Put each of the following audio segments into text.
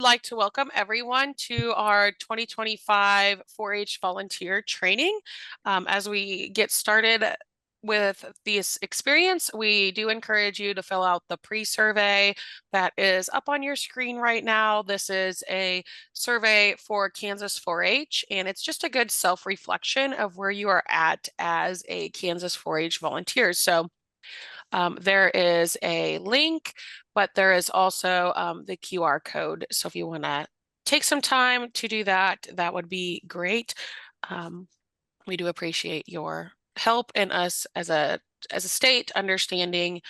like to welcome everyone to our 2025 4-H volunteer training. As we get started with this experience, we do encourage you to fill out the pre-survey that is up on your screen right now. This is a survey for Kansas 4-H, and it's just a good self-reflection of where you are at as a Kansas 4-H volunteer. So there is a link, but there is also the QR code. So if you want to take some time to do that, that would be great. We do appreciate your help and us as a state understanding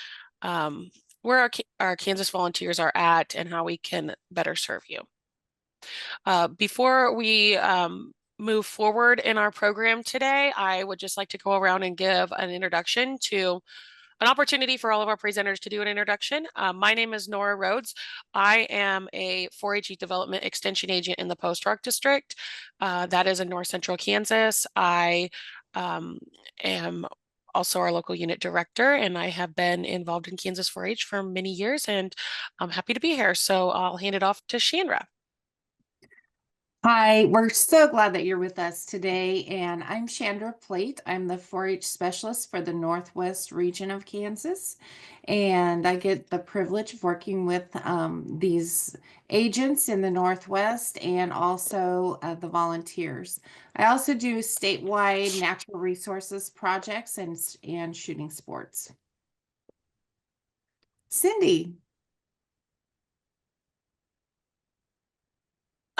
where our Kansas volunteers are at and how we can better serve you. Before we move forward in our program today, I would just like to go around and give an introduction to an opportunity for all of our presenters to do an introduction. My name is Nora Rhodes. I am a 4-H Youth Development Extension Agent in the Post Rock District. That is in North Central Kansas. I am also our local unit director, and I have been involved in Kansas 4-H for many years, and I'm happy to be here. So I'll hand it off to Chandra. Hi, we're so glad that you're with us today, and I'm Chandra Plate. I'm the 4-H specialist for the Northwest region of Kansas, and I get the privilege of working with these agents in the Northwest and also the volunteers. I also do statewide natural resources projects and shooting sports. Cindy.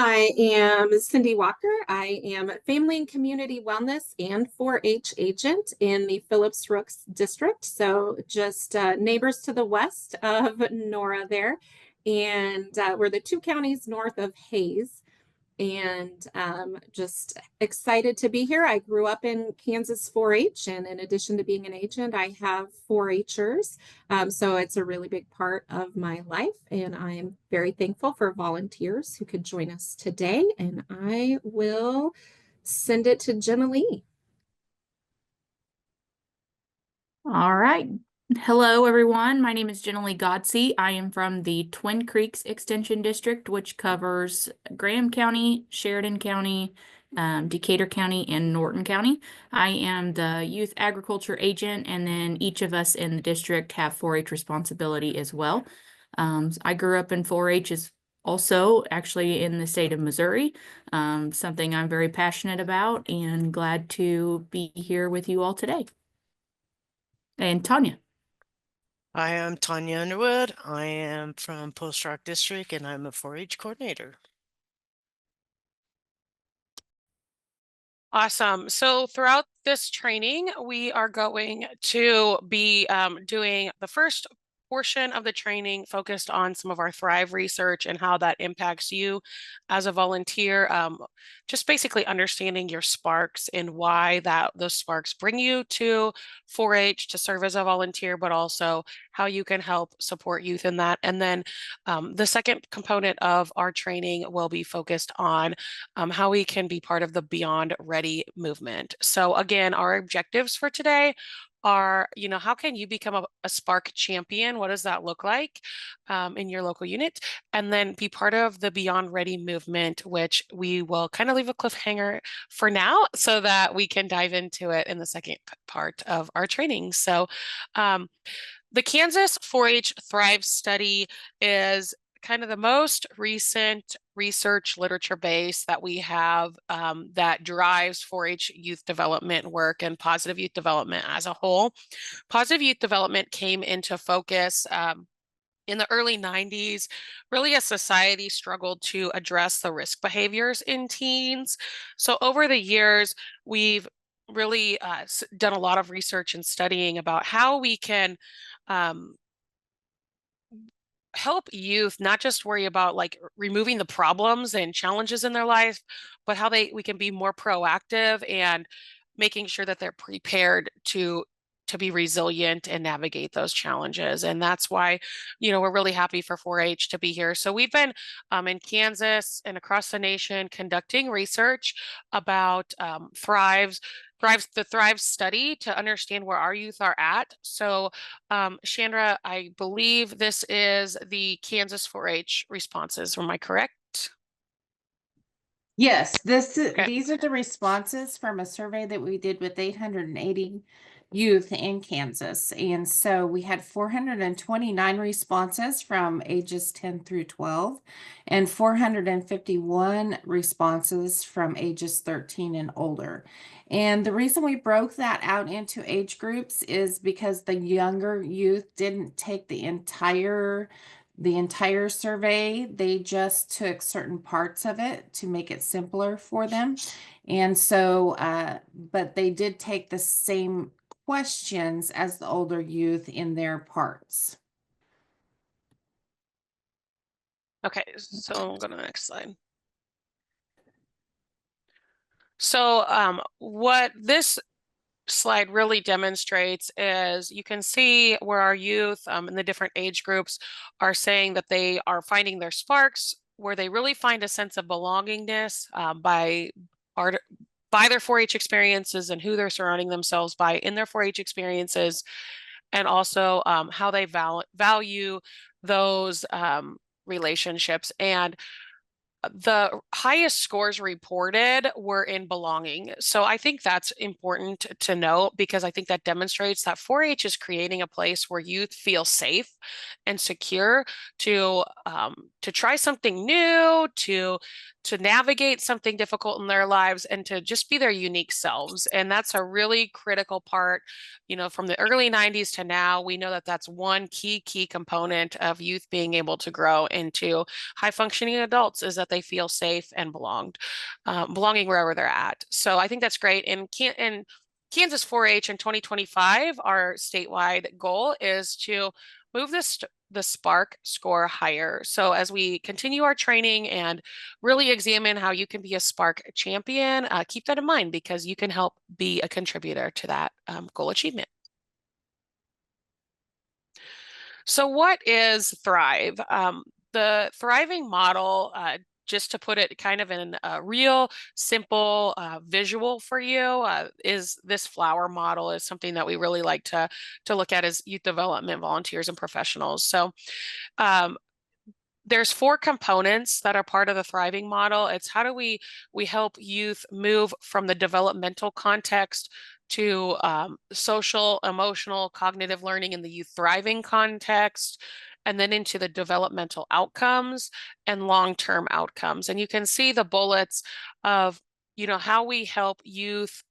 I am Cindy Walker. I am Family and Community Wellness and 4-H agent in the Phillips Rooks District. So just neighbors to the west of Nora there. And we're the 2 counties north of Hays. And just excited to be here. I grew up in Kansas 4-H, and in addition to being an agent, I have 4-Hers. So it's a really big part of my life, and I'm very thankful for volunteers who could join us today. And I will send it to Jenna Lee. All right. Hello, everyone. My name is Jenna Lee Godsey. I am from the Twin Creeks Extension District, which covers Graham County, Sheridan County, Decatur County, and Norton County. I am the youth agriculture agent, and then each of us in the district have 4-H responsibility as well. I grew up in 4-H as also actually in the state of Missouri, something I'm very passionate about and glad to be here with you all today. And Tanya. I am Tanya Underwood. I am from Post Rock District, and I'm a 4-H coordinator. Awesome. So throughout this training, we are going to be doing the first portion of the training focused on some of our Thrive research and how that impacts you as a volunteer. Just basically understanding your sparks and why those sparks bring you to 4-H to serve as a volunteer, but also how you can help support youth in that. And then the second component of our training will be focused on how we can be part of the Beyond Ready movement. So again, our objectives for today are, how can you become a Spark champion? What does that look like in your local unit? And then be part of the Beyond Ready movement, which we will kind of leave a cliffhanger for now so that we can dive into it in the second part of our training. So the Kansas 4-H Thrive study is kind of the most recent research literature base that we have that drives 4-H youth development work and positive youth development as a whole. Positive youth development came into focus in the early 90s, really as society struggled to address the risk behaviors in teens. So over the years, we've really done a lot of research and studying about how we can help youth not just worry about like removing the problems and challenges in their life, but how we can be more proactive and making sure that they're prepared to be resilient and navigate those challenges. And that's why, we're really happy for 4-H to be here. So we've been in Kansas and across the nation conducting research about the Thrive study to understand where our youth are at. So Chandra, I believe this is the Kansas 4-H responses. Am I correct? Yes, Okay. these are the responses from a survey that we did with 880 youth in Kansas. And so we had 429 responses from ages 10 through 12 and 451 responses from ages 13 and older. And the reason we broke that out into age groups is because the younger youth didn't take the entire survey. They just took certain parts of it to make it simpler for them. And so, but they did take the same questions as the older youth in their parts. Okay, so I'm going to the next slide. So what this slide really demonstrates is you can see where our youth in the different age groups are saying that they are finding their sparks, where they really find a sense of belongingness by their 4-H experiences and who they're surrounding themselves by in their 4-H experiences, and also how they value those relationships. And the highest scores reported were in belonging. So I think that's important to note, because I think that demonstrates that 4-H is creating a place where youth feel safe and secure to try something new, to navigate something difficult in their lives, and to just be their unique selves. And that's a really critical part, from the early 90s to now. We know that that's one key component of youth being able to grow into high functioning adults, is that they feel safe and belonging wherever they're at. So I think that's great. In Kansas 4-H in 2025, our statewide goal is to move the spark score higher. So as we continue our training and really examine how you can be a spark champion, keep that in mind, because you can help be a contributor to that goal achievement. So what is Thrive? The thriving model, just to put it kind of in a real simple visual for you, is this flower model is something that we really like to look at as youth development volunteers and professionals. So there's 4 components that are part of the thriving model. It's how do we help youth move from the developmental context to social, emotional, cognitive learning in the youth thriving context, and then into the developmental outcomes and long-term outcomes. And you can see the bullets of, how we help youth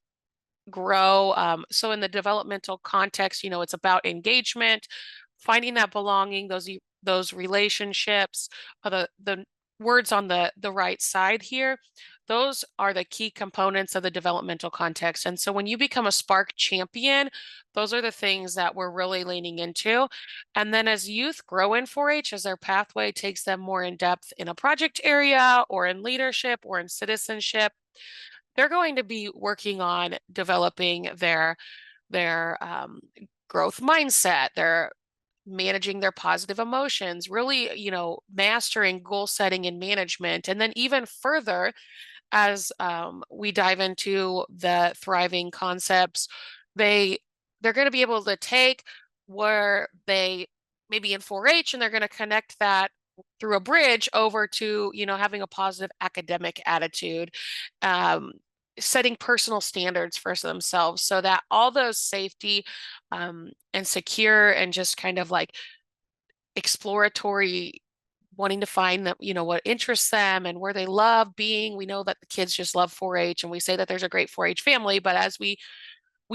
grow. So in the developmental context, it's about engagement, finding that belonging, those relationships. The words on the right side here, those are the key components of the developmental context. And so when you become a Spark champion, those are the things that we're really leaning into. And then as youth grow in 4-H, as their pathway takes them more in depth in a project area or in leadership or in citizenship, they're going to be working on developing their growth mindset, their managing their positive emotions, really, mastering goal setting and management. And then even further, as we dive into the thriving concepts, they're going to be able to take where they maybe in 4-H, and they're going to connect that through a bridge over to, having a positive academic attitude, setting personal standards for themselves, so that all those safety and secure and just kind of like exploratory, wanting to find that, what interests them and where they love being. We know that the kids just love 4-H, and we say that there's a great 4-H family, but as we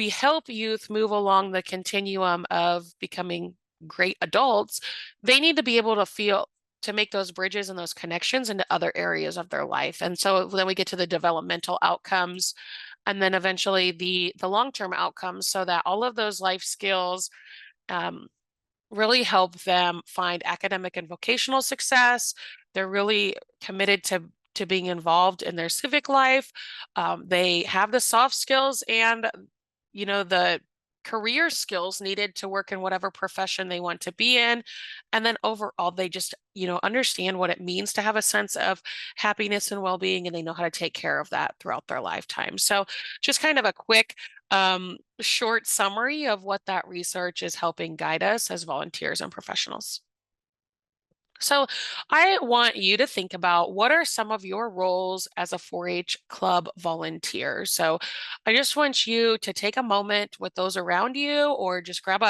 help youth move along the continuum of becoming great adults, they need to be able to make those bridges and those connections into other areas of their life. And so then we get to the developmental outcomes, and then eventually the long-term outcomes, so that all of those life skills really help them find academic and vocational success. They're really committed to being involved in their civic life. They have the soft skills and, the career skills needed to work in whatever profession they want to be in. And then overall, they just, understand what it means to have a sense of happiness and well-being, and they know how to take care of that throughout their lifetime. So just kind of a quick short summary of what that research is helping guide us as volunteers and professionals. So I want you to think about what are some of your roles as a 4-H club volunteer. So I just want you to take a moment with those around you, or just grab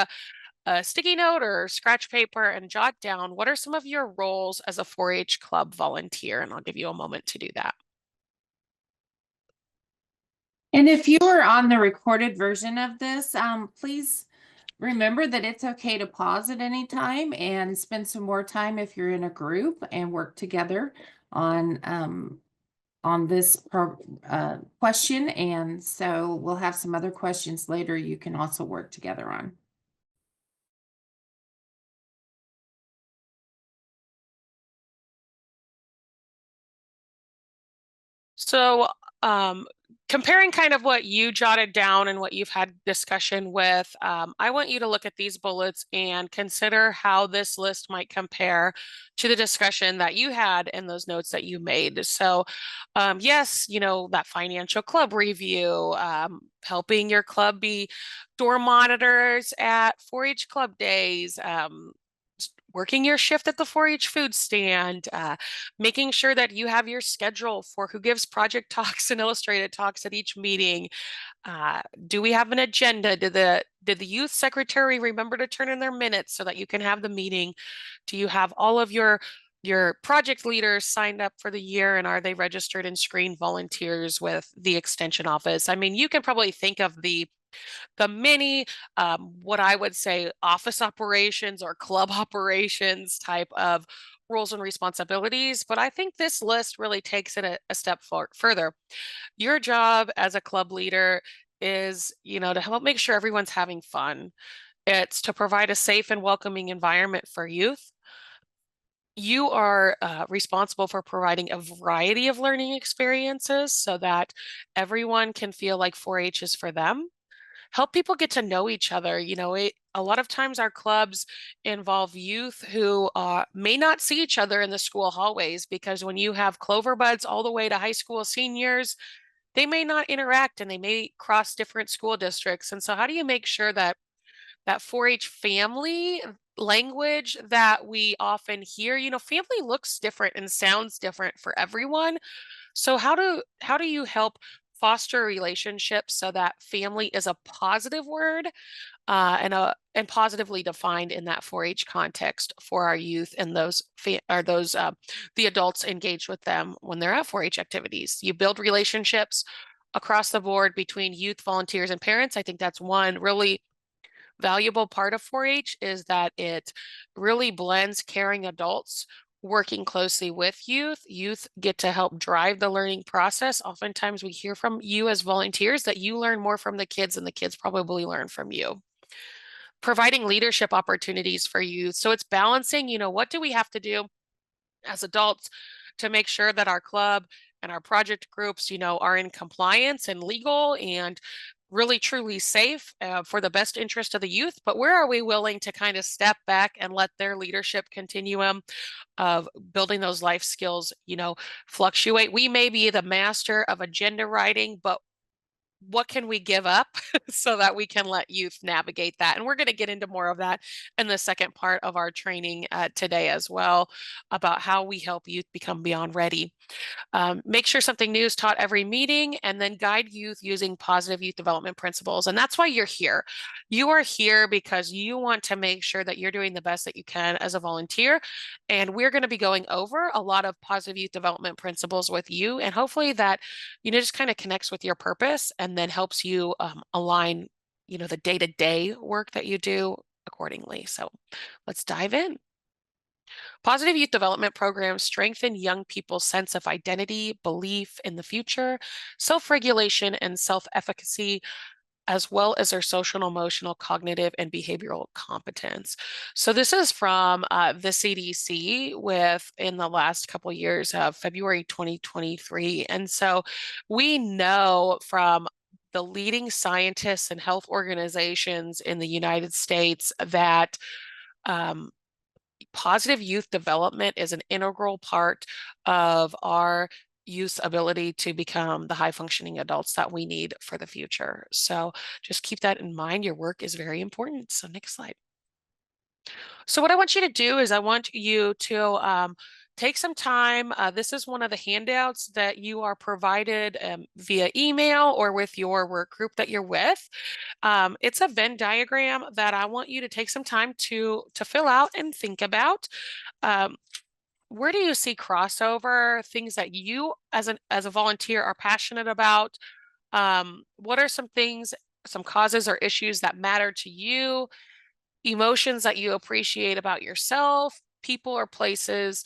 a sticky note or scratch paper and jot down what are some of your roles as a 4-H club volunteer. And I'll give you a moment to do that. And if you are on the recorded version of this, please remember that it's okay to pause at any time and spend some more time if you're in a group and work together on this question. And so we'll have some other questions later you can also work together on. So, comparing kind of what you jotted down and what you've had discussion with, I want you to look at these bullets and consider how this list might compare to the discussion that you had in those notes that you made. So, yes, that financial club review, helping your club be door monitors at 4-H club days, working your shift at the 4-H food stand, making sure that you have your schedule for who gives project talks and illustrated talks at each meeting. Do we have an agenda? Did the youth secretary remember to turn in their minutes so that you can have the meeting? Do you have all of your project leaders signed up for the year, and are they registered and screened volunteers with the extension office? I mean, you can probably think of the many, what I would say, office operations or club operations type of roles and responsibilities. But I think this list really takes it a step further. Your job as a club leader is, to help make sure everyone's having fun. It's to provide a safe and welcoming environment for youth. You are responsible for providing a variety of learning experiences so that everyone can feel like 4-H is for them. Help people get to know each other. A lot of times our clubs involve youth who may not see each other in the school hallways, because when you have clover buds all the way to high school seniors, they may not interact and they may cross different school districts. And so how do you make sure that 4-H family language that we often hear, family looks different and sounds different for everyone. So how do you help foster relationships so that family is a positive word, and positively defined in that 4-H context for our youth and the adults engaged with them when they're at 4-H activities? You build relationships across the board between youth, volunteers, and parents. I think that's one really valuable part of 4-H, is that it really blends caring adults working closely with youth. Youth get to help drive the learning process. Oftentimes we hear from you as volunteers that you learn more from the kids than the kids probably learn from you. Providing leadership opportunities for youth. So it's balancing, what do we have to do as adults to make sure that our club and our project groups, are in compliance and legal and really truly safe, for the best interest of the youth. But where are we willing to kind of step back and let their leadership continuum of building those life skills, fluctuate? We may be the master of agenda writing, but what can we give up so that we can let youth navigate that? And we're going to get into more of that in the second part of our training today as well, about how we help youth become beyond ready. Make sure something new is taught every meeting, and then guide youth using positive youth development principles. And that's why you're here. You are here because you want to make sure that you're doing the best that you can as a volunteer. And we're going to be going over a lot of positive youth development principles with you. And hopefully that, just kind of connects with your purpose and then helps you align, the day-to-day work that you do accordingly. So let's dive in. Positive youth development programs strengthen young people's sense of identity, belief in the future, self-regulation, and self-efficacy, as well as their social, emotional, cognitive, and behavioral competence. So this is from the CDC in the last couple of years of February 2023. And so we know from the leading scientists and health organizations in the United States that positive youth development is an integral part of our youth's ability to become the high functioning adults that we need for the future. So just keep that in mind. Your work is very important. So next slide. So what I want you to do is I want you to take some time. This is one of the handouts that you are provided via email or with your work group that you're with. It's a Venn diagram that I want you to take some time to fill out and think about. Um, where do you see crossover, things that you as a volunteer are passionate about? What are some things, some causes or issues that matter to you? Emotions that you appreciate about yourself, people or places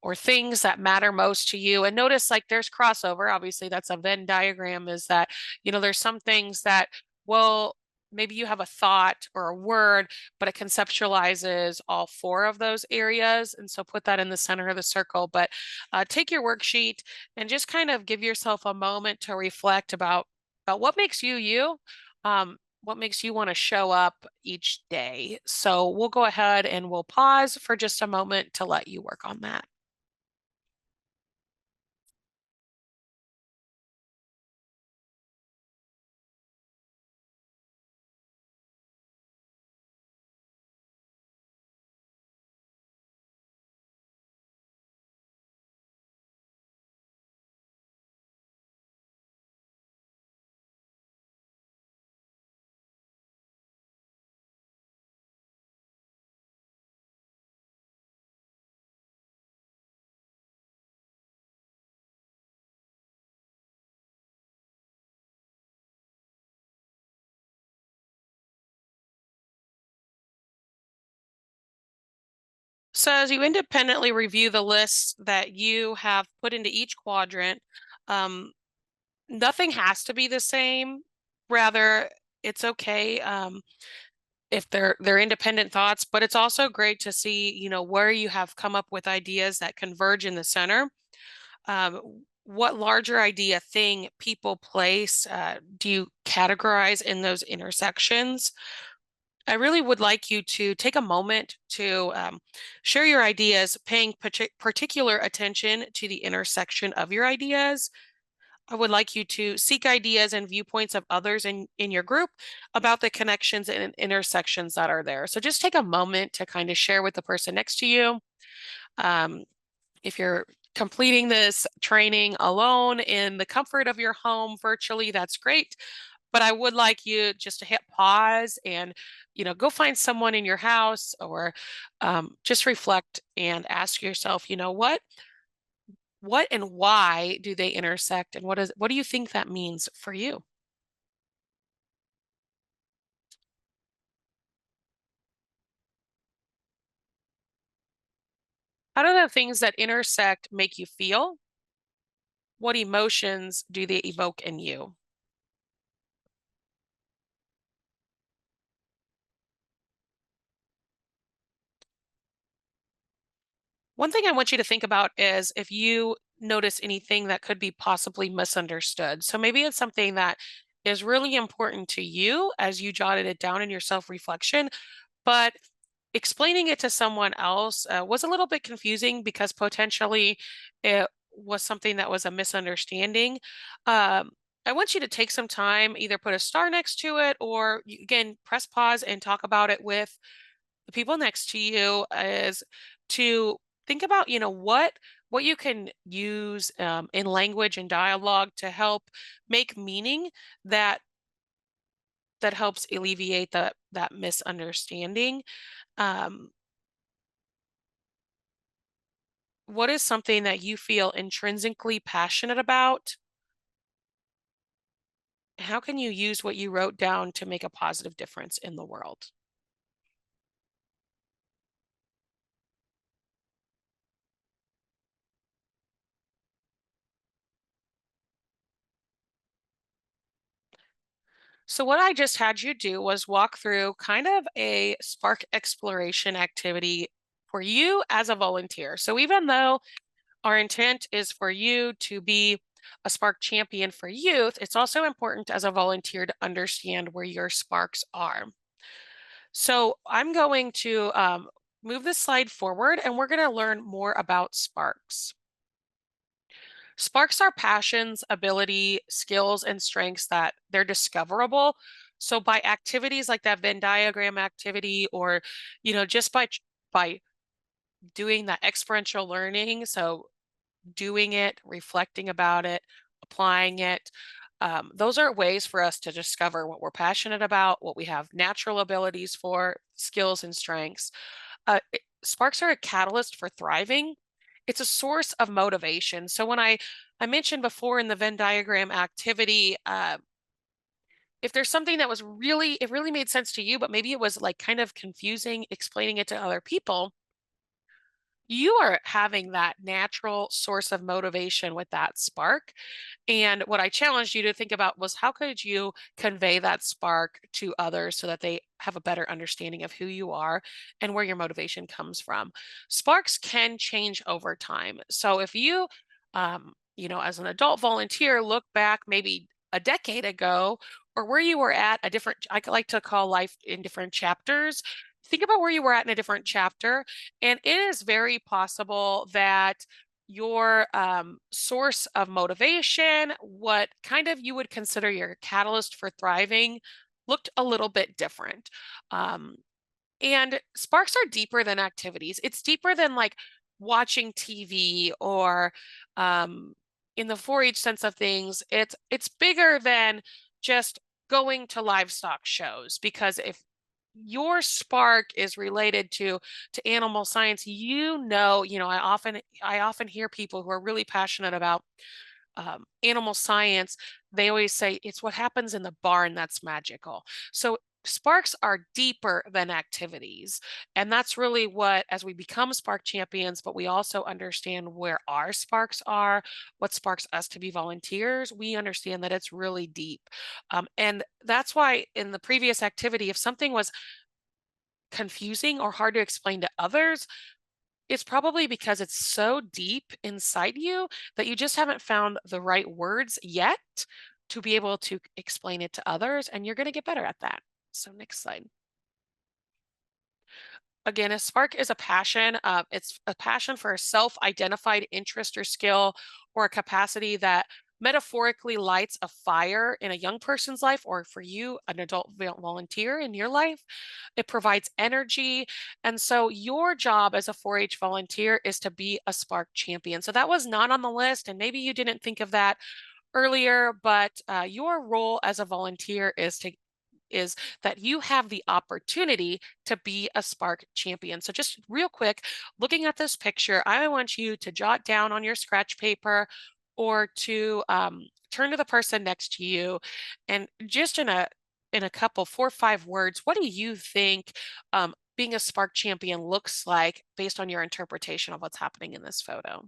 or things that matter most to you. And notice like there's crossover. Obviously, that's a Venn diagram, is that, there's some things that, well, maybe you have a thought or a word, but it conceptualizes all four of those areas. And so put that in the center of the circle. But take your worksheet and just kind of give yourself a moment to reflect about what makes you you. What makes you want to show up each day. So we'll go ahead and we'll pause for just a moment to let you work on that. So as you independently review the lists that you have put into each quadrant, um, nothing has to be the same. Rather, it's okay if they're independent thoughts, but it's also great to see, where you have come up with ideas that converge in the center. What larger idea, thing, people, place do you categorize in those intersections? I really would like you to take a moment to share your ideas, paying particular attention to the intersection of your ideas. I would like you to seek ideas and viewpoints of others in your group about the connections and intersections that are there. So just take a moment to kind of share with the person next to you. Um, if you're completing this training alone in the comfort of your home virtually, that's great. But I would like you just to hit pause and, go find someone in your house or just reflect and ask yourself, what and why do they intersect, and what do you think that means for you? How do the things that intersect make you feel? What emotions do they evoke in you? One thing I want you to think about is if you notice anything that could be possibly misunderstood. So maybe it's something that is really important to you as you jotted it down in your self-reflection, but explaining it to someone else was a little bit confusing because potentially it was something that was a misunderstanding. Um, I want you to take some time, either put a star next to it, or again, press pause and talk about it with the people next to you, is to think about, what you can use in language and dialogue to help make meaning that helps alleviate that misunderstanding. Um, what is something that you feel intrinsically passionate about? How can you use what you wrote down to make a positive difference in the world? So what I just had you do was walk through kind of a spark exploration activity for you as a volunteer. So even though our intent is for you to be a spark champion for youth, it's also important as a volunteer to understand where your sparks are. So I'm going to move this slide forward and we're going to learn more about sparks. Sparks are passions, ability, skills, and strengths that they're discoverable So by activities like that Venn diagram activity, or, just by doing that experiential learning, so doing it, reflecting about it, applying it, those are ways for us to discover what we're passionate about, what we have natural abilities for, skills and strengths. Sparks are a catalyst for thriving. It's a source of motivation. So when I mentioned before in the Venn diagram activity, if there's something that it really made sense to you, but maybe it was like kind of confusing explaining it to other people, you are having that natural source of motivation with that spark. And what I challenged you to think about was, how could you convey that spark to others so that they have a better understanding of who you are and where your motivation comes from? Sparks can change over time. So if you, as an adult volunteer, look back maybe a decade ago, or where you were at a different, I like to call life in different chapters. Think about where you were at in a different chapter, and it is very possible that your source of motivation, what kind of you would consider your catalyst for thriving, looked a little bit different. Um, and sparks are deeper than activities. It's deeper than like watching TV or in the 4-H sense of things, it's bigger than just going to livestock shows, because if your spark is related to animal science, I often hear people who are really passionate about animal science. They always say it's what happens in the barn that's magical. So sparks are deeper than activities, and that's really what, as we become spark champions, but we also understand where our sparks are, what sparks us to be volunteers, we understand that it's really deep. And that's why in the previous activity, if something was confusing or hard to explain to others, it's probably because it's so deep inside you that you just haven't found the right words yet to be able to explain it to others, and you're going to get better at that. So next slide. Again, a spark is a passion. It's a passion for a self-identified interest or skill, or a capacity that metaphorically lights a fire in a young person's life, or for you, an adult volunteer in your life. It provides energy. And so your job as a 4-H volunteer is to be a spark champion. So that was not on the list, and maybe you didn't think of that earlier, but your role as a volunteer is that you have the opportunity to be a spark champion. So just real quick, looking at this picture, I want you to jot down on your scratch paper, or to turn to the person next to you, and just in a couple 4 or 5 words, what do you think being a spark champion looks like based on your interpretation of what's happening in this photo?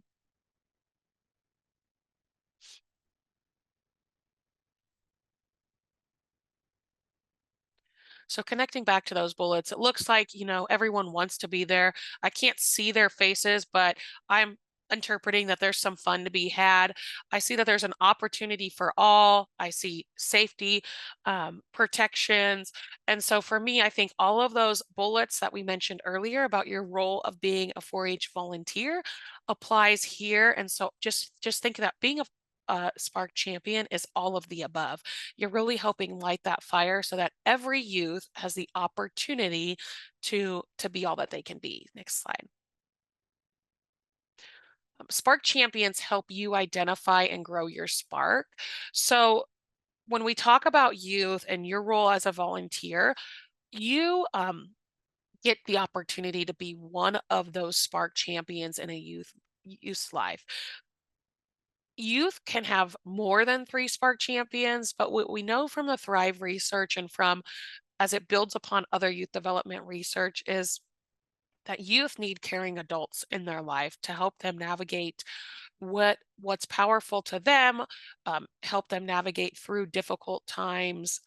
So connecting back to those bullets, it looks like, everyone wants to be there. I can't see their faces, but I'm interpreting that there's some fun to be had. I see that there's an opportunity for all. I see safety, protections. And so for me, I think all of those bullets that we mentioned earlier about your role of being a 4-H volunteer applies here. And so just think that being a spark champion is all of the above. You're really helping light that fire so that every youth has the opportunity to be all that they can be. Next slide. Spark champions help you identify and grow your spark. So when we talk about youth and your role as a volunteer, you get the opportunity to be one of those spark champions in a youth's life. Youth can have more than 3 spark champions, but what we know from the Thrive research and from as it builds upon other youth development research is that youth need caring adults in their life to help them navigate what's powerful to them, help them navigate through difficult times,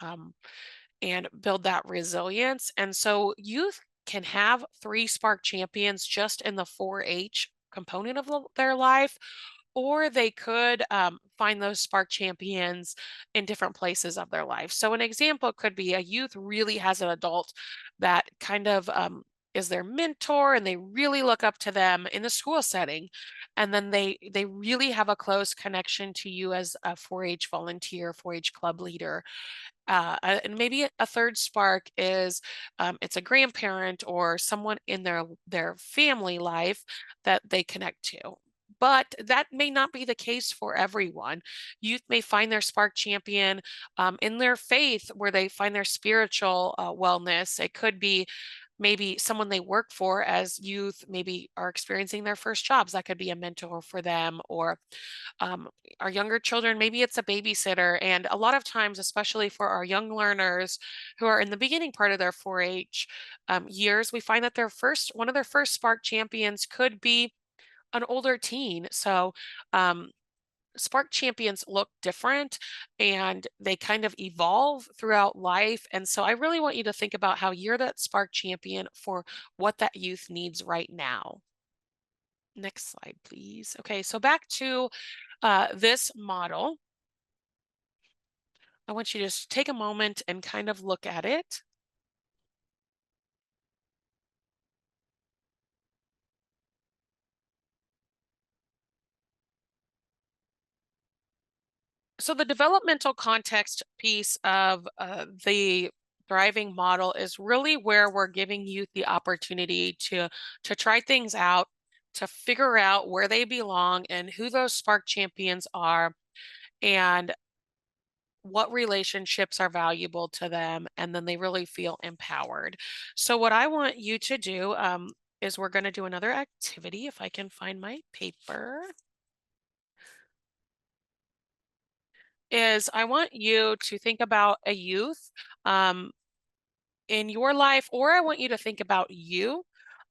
and build that resilience. And so youth can have 3 spark champions just in the 4-H component of their life, or they could find those spark champions in different places of their life. So an example could be a youth really has an adult that kind of is their mentor, and they really look up to them in the school setting. And then they really have a close connection to you as a 4-H volunteer, 4-H club leader. And maybe a third spark is it's a grandparent or someone in their family life that they connect to. But that may not be the case for everyone. Youth may find their spark champion in their faith, where they find their spiritual wellness. It could be maybe someone they work for as youth, maybe are experiencing their first jobs. That could be a mentor for them, or um, our younger children, maybe it's a babysitter. And a lot of times, especially for our young learners who are in the beginning part of their 4-H years, we find that one of their first spark champions could be an older teen. So um, spark champions look different and they kind of evolve throughout life. And so I really want you to think about how you're that spark champion for what that youth needs right now. Next slide, please. Okay, so back to this model. I want you to just take a moment and kind of look at it. So the developmental context piece of the thriving model is really where we're giving youth the opportunity to try things out, to figure out where they belong and who those spark champions are, and what relationships are valuable to them, and then they really feel empowered. So what I want you to do is we're going to do another activity, if I can find my paper. Is I want you to think about a youth um, in your life, or I want you to think about you.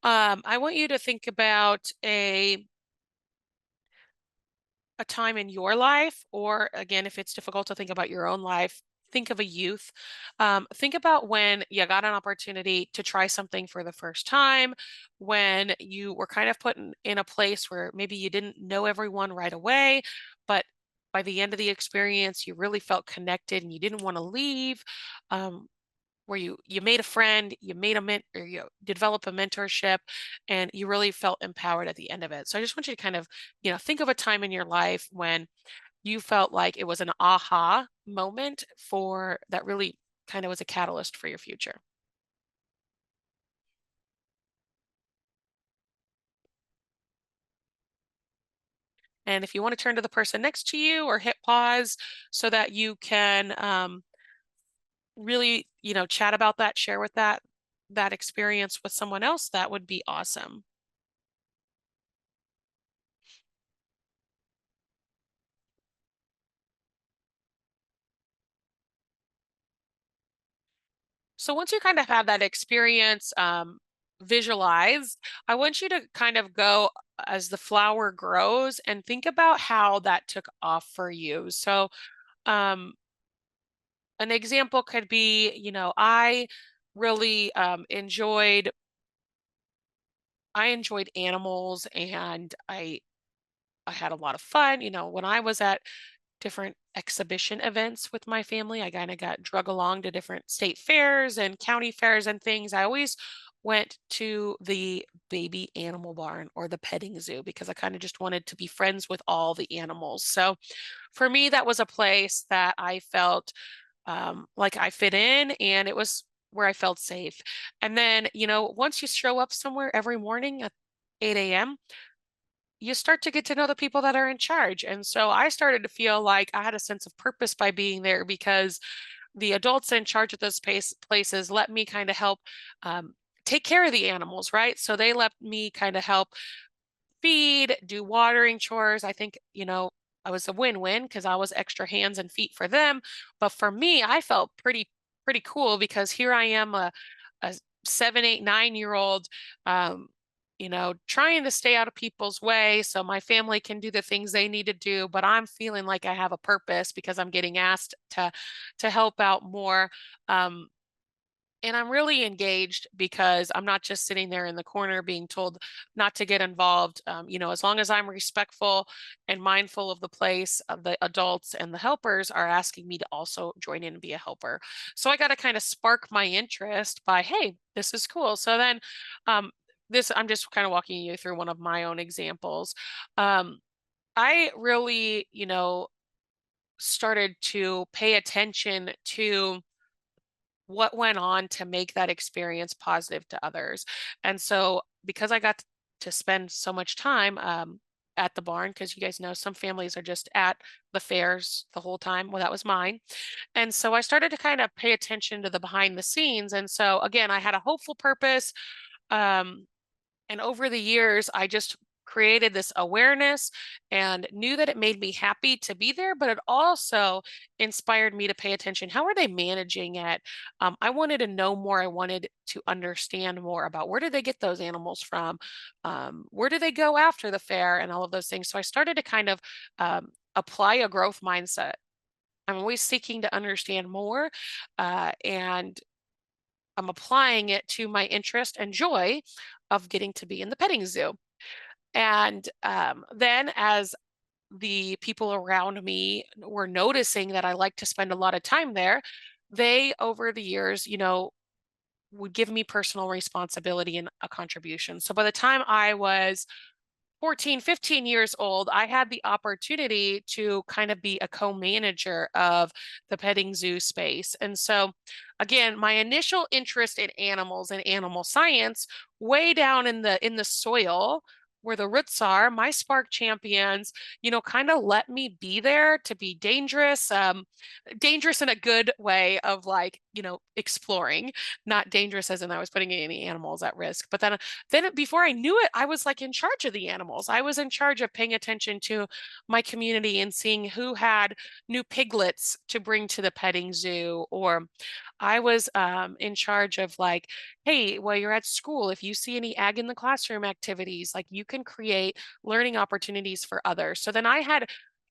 I want you to think about a time in your life, or again, if it's difficult to think about your own life, think of a youth. Think about when you got an opportunity to try something for the first time, when you were kind of put in a place where maybe you didn't know everyone right away, but by the end of the experience, you really felt connected and you didn't want to leave. Where you made a friend, you made or you develop a mentorship, and you really felt empowered at the end of it. So I just want you to kind of, think of a time in your life when you felt like it was an aha moment for that really kind of was a catalyst for your future. And if you want to turn to the person next to you or hit pause so that you can really, chat about that, share with that experience with someone else, that would be awesome. So once you kind of have that experience visualized, I want you to kind of go as the flower grows and think about how that took off for you. So an example could be, I really enjoyed animals, and I had a lot of fun. When I was at different exhibition events with my family, I kind of got drug along to different state fairs and county fairs and things. I always went to the baby animal barn or the petting zoo because I kind of just wanted to be friends with all the animals. So for me, that was a place that I felt like I fit in, and it was where I felt safe. And then, once you show up somewhere every morning at 8 a.m., you start to get to know the people that are in charge. And so I started to feel like I had a sense of purpose by being there, because the adults in charge of those places let me kind of help take care of the animals, right? So they let me kind of help feed, do watering chores. I think, I was a win-win because I was extra hands and feet for them. But for me, I felt pretty cool, because here I am, a 7, 8, 9-year old, trying to stay out of people's way so my family can do the things they need to do. But I'm feeling like I have a purpose because I'm getting asked to help out more. And I'm really engaged because I'm not just sitting there in the corner being told not to get involved. As long as I'm respectful and mindful of the place, the adults and the helpers are asking me to also join in and be a helper. So I got to kind of spark my interest by, hey, this is cool. So then I'm just kind of walking you through one of my own examples. I really, started to pay attention to what went on to make that experience positive to others. And so because I got to spend so much time at the barn, because you guys know some families are just at the fairs the whole time. Well, that was mine. And so I started to kind of pay attention to the behind the scenes. And so again, I had a hopeful purpose. Um, and over the years, I just created this awareness and knew that it made me happy to be there, but it also inspired me to pay attention. How are they managing it? I wanted to know more. I wanted to understand more about where did they get those animals from? Where do they go after the fair and all of those things. So I started to kind of apply a growth mindset. I'm always seeking to understand more, and I'm applying it to my interest and joy of getting to be in the petting zoo. And then as the people around me were noticing that I like to spend a lot of time there, they over the years, would give me personal responsibility and a contribution. So by the time I was 14, 15 years old, I had the opportunity to kind of be a co-manager of the petting zoo space. And so, again, my initial interest in animals and animal science, way down in the soil where the roots are, my Spark champions, kind of let me be there to be dangerous, dangerous in a good way of like, exploring, not dangerous as in I was putting any animals at risk. But then before I knew it, I was like in charge of the animals. I was in charge of paying attention to my community and seeing who had new piglets to bring to the petting zoo, or I was in charge of like, hey, while you're at school, if you see any ag in the classroom activities, like you can create learning opportunities for others. So then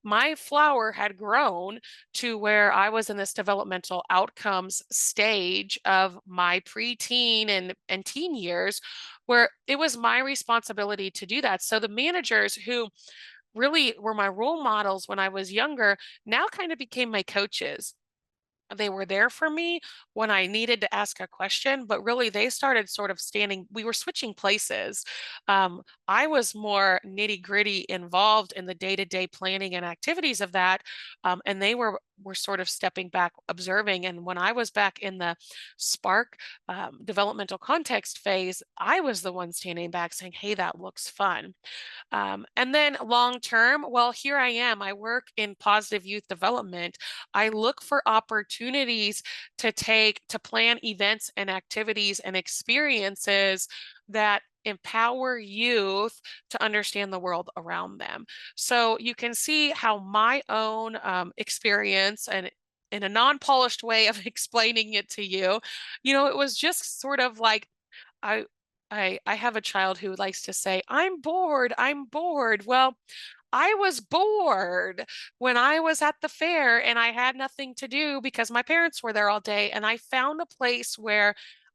my flower had grown to where I was in this developmental outcomes stage of my preteen and teen years, where it was my responsibility to do that. So the managers who really were my role models when I was younger now kind of became my coaches. They were there for me when I needed to ask a question, but really they started sort of standing, we were switching places. I was more nitty gritty involved in the day-to-day planning and activities of that. And they were sort of stepping back, observing. And when I was back in the Spark developmental context phase, I was the one standing back saying, hey, that looks fun. And then long term, well, here I am. I work in positive youth development. I look for opportunities to plan events and activities and experiences that empower youth to understand the world around them. So you can see how my own experience and in a non-polished way of explaining it to you, it was just sort of like I I have a child who likes to say, "I'm bored, I'm bored." Well, I was bored when I was at the fair and I had nothing to do because my parents were there all day, and I found a place where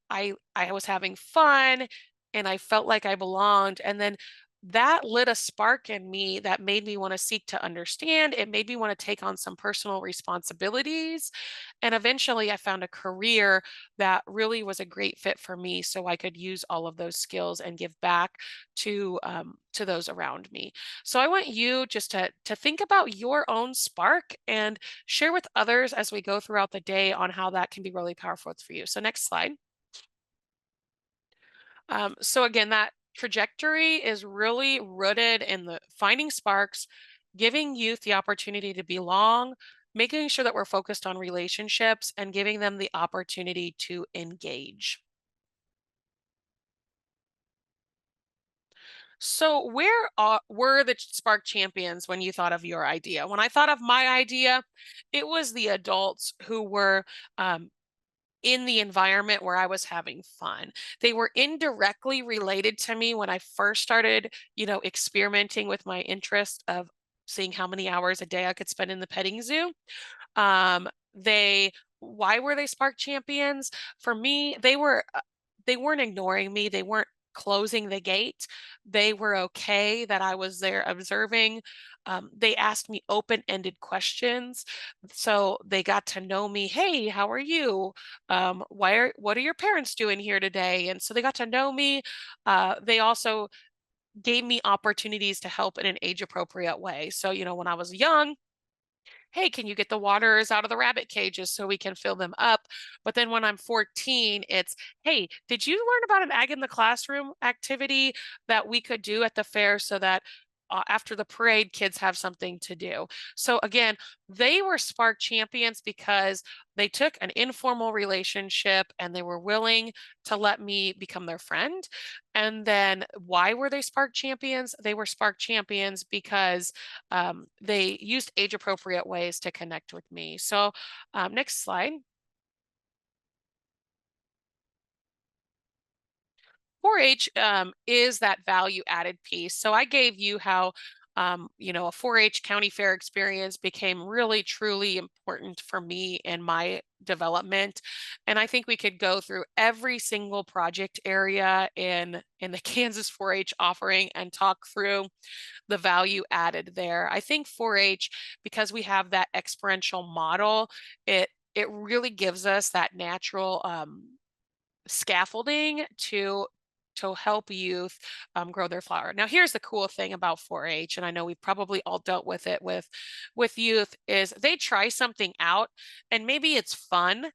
I was having fun and I felt like I belonged. And then that lit a spark in me that made me want to seek to understand. It made me want to take on some personal responsibilities. And eventually I found a career that really was a great fit for me so I could use all of those skills and give back to those around me. So I want you just to think about your own spark and share with others as we go throughout the day on how that can be really powerful for you. So next slide. So again, that trajectory is really rooted in the finding sparks, giving youth the opportunity to belong, making sure that we're focused on relationships, and giving them the opportunity to engage. So where were the Spark champions when you thought of your idea? When I thought of my idea, it was the adults who were in the environment where I was having fun. They were indirectly related to me when I first started, experimenting with my interest of seeing how many hours a day I could spend in the petting zoo. Um, they, why were they Spark champions? For me, they weren't ignoring me. They weren't closing the gate. They were okay that I was there observing. They asked me open-ended questions. So they got to know me. Hey, how are you? What are your parents doing here today? And so they got to know me. They also gave me opportunities to help in an age appropriate way. So, when I was young, hey, can you get the waters out of the rabbit cages so we can fill them up? But then when I'm 14, it's, hey, did you learn about an Ag in the Classroom activity that we could do at the fair so that after the parade, kids have something to do? So again, they were Spark champions because they took an informal relationship and they were willing to let me become their friend. And then why were they Spark champions? They were Spark champions because they used age appropriate ways to connect with me. So next slide. 4-H is that value added piece. So I gave you how, a 4-H county fair experience became really, truly important for me in my development. And I think we could go through every single project area in the Kansas 4-H offering and talk through the value added there. I think 4-H, because we have that experiential model, it really gives us that natural scaffolding to help youth grow their flower. Now, here's the cool thing about 4-H, and I know we've probably all dealt with it with youth, is they try something out, and maybe it's fun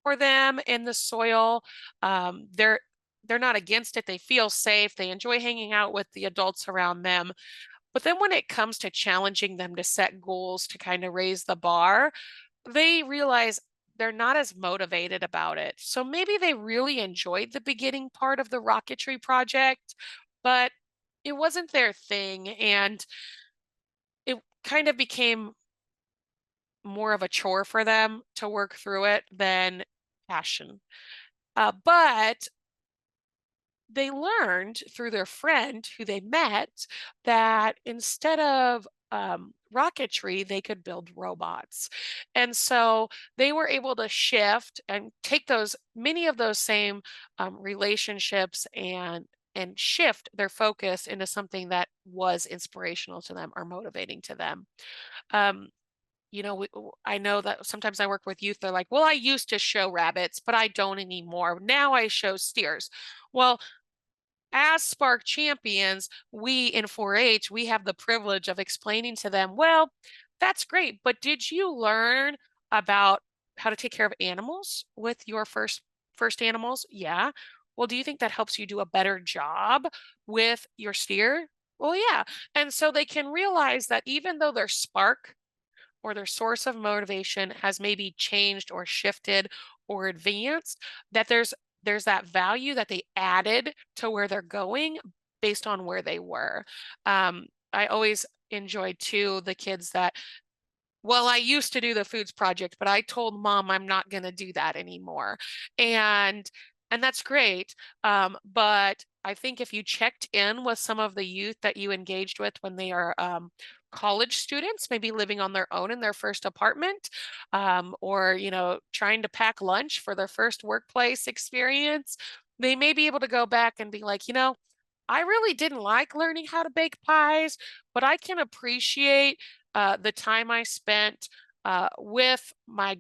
for them in the soil. They're not against it. They feel safe. They enjoy hanging out with the adults around them. But then when it comes to challenging them to set goals to kind of raise the bar, they realize they're not as motivated about it. So maybe they really enjoyed the beginning part of the rocketry project, but it wasn't their thing. And it kind of became more of a chore for them to work through it than passion. But they learned through their friend who they met that instead of rocketry, they could build robots. And so they were able to shift and take many of those same relationships and shift their focus into something that was inspirational to them or motivating to them. Um, I know that sometimes I work with youth. They're like, well, I used to show rabbits, but I don't anymore. Now I show steers. Well, as Spark champions, we in 4-H, we have the privilege of explaining to them, well, that's great, but did you learn about how to take care of animals with your first animals? Yeah. Well, do you think that helps you do a better job with your steer? Well, yeah. And so they can realize that even though their spark or their source of motivation has maybe changed or shifted or advanced, that there's that value that they added to where they're going based on where they were. I always enjoyed too the kids that, well, I used to do the foods project, but I told mom I'm not going to do that anymore. And that's great. But I think if you checked in with some of the youth that you engaged with when they are college students, maybe living on their own in their first apartment, or trying to pack lunch for their first workplace experience, they may be able to go back and be like, I really didn't like learning how to bake pies, but I can appreciate the time I spent with my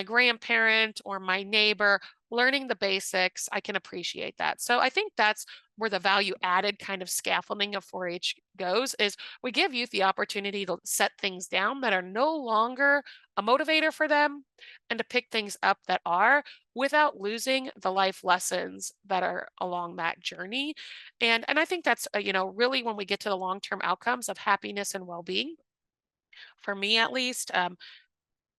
grandparent or my neighbor learning the basics. I can appreciate that. So I think that's where the value added kind of scaffolding of 4-H goes, is we give youth the opportunity to set things down that are no longer a motivator for them and to pick things up that are, without losing the life lessons that are along that journey. And I think that's really when we get to the long-term outcomes of happiness and well-being, for me at least.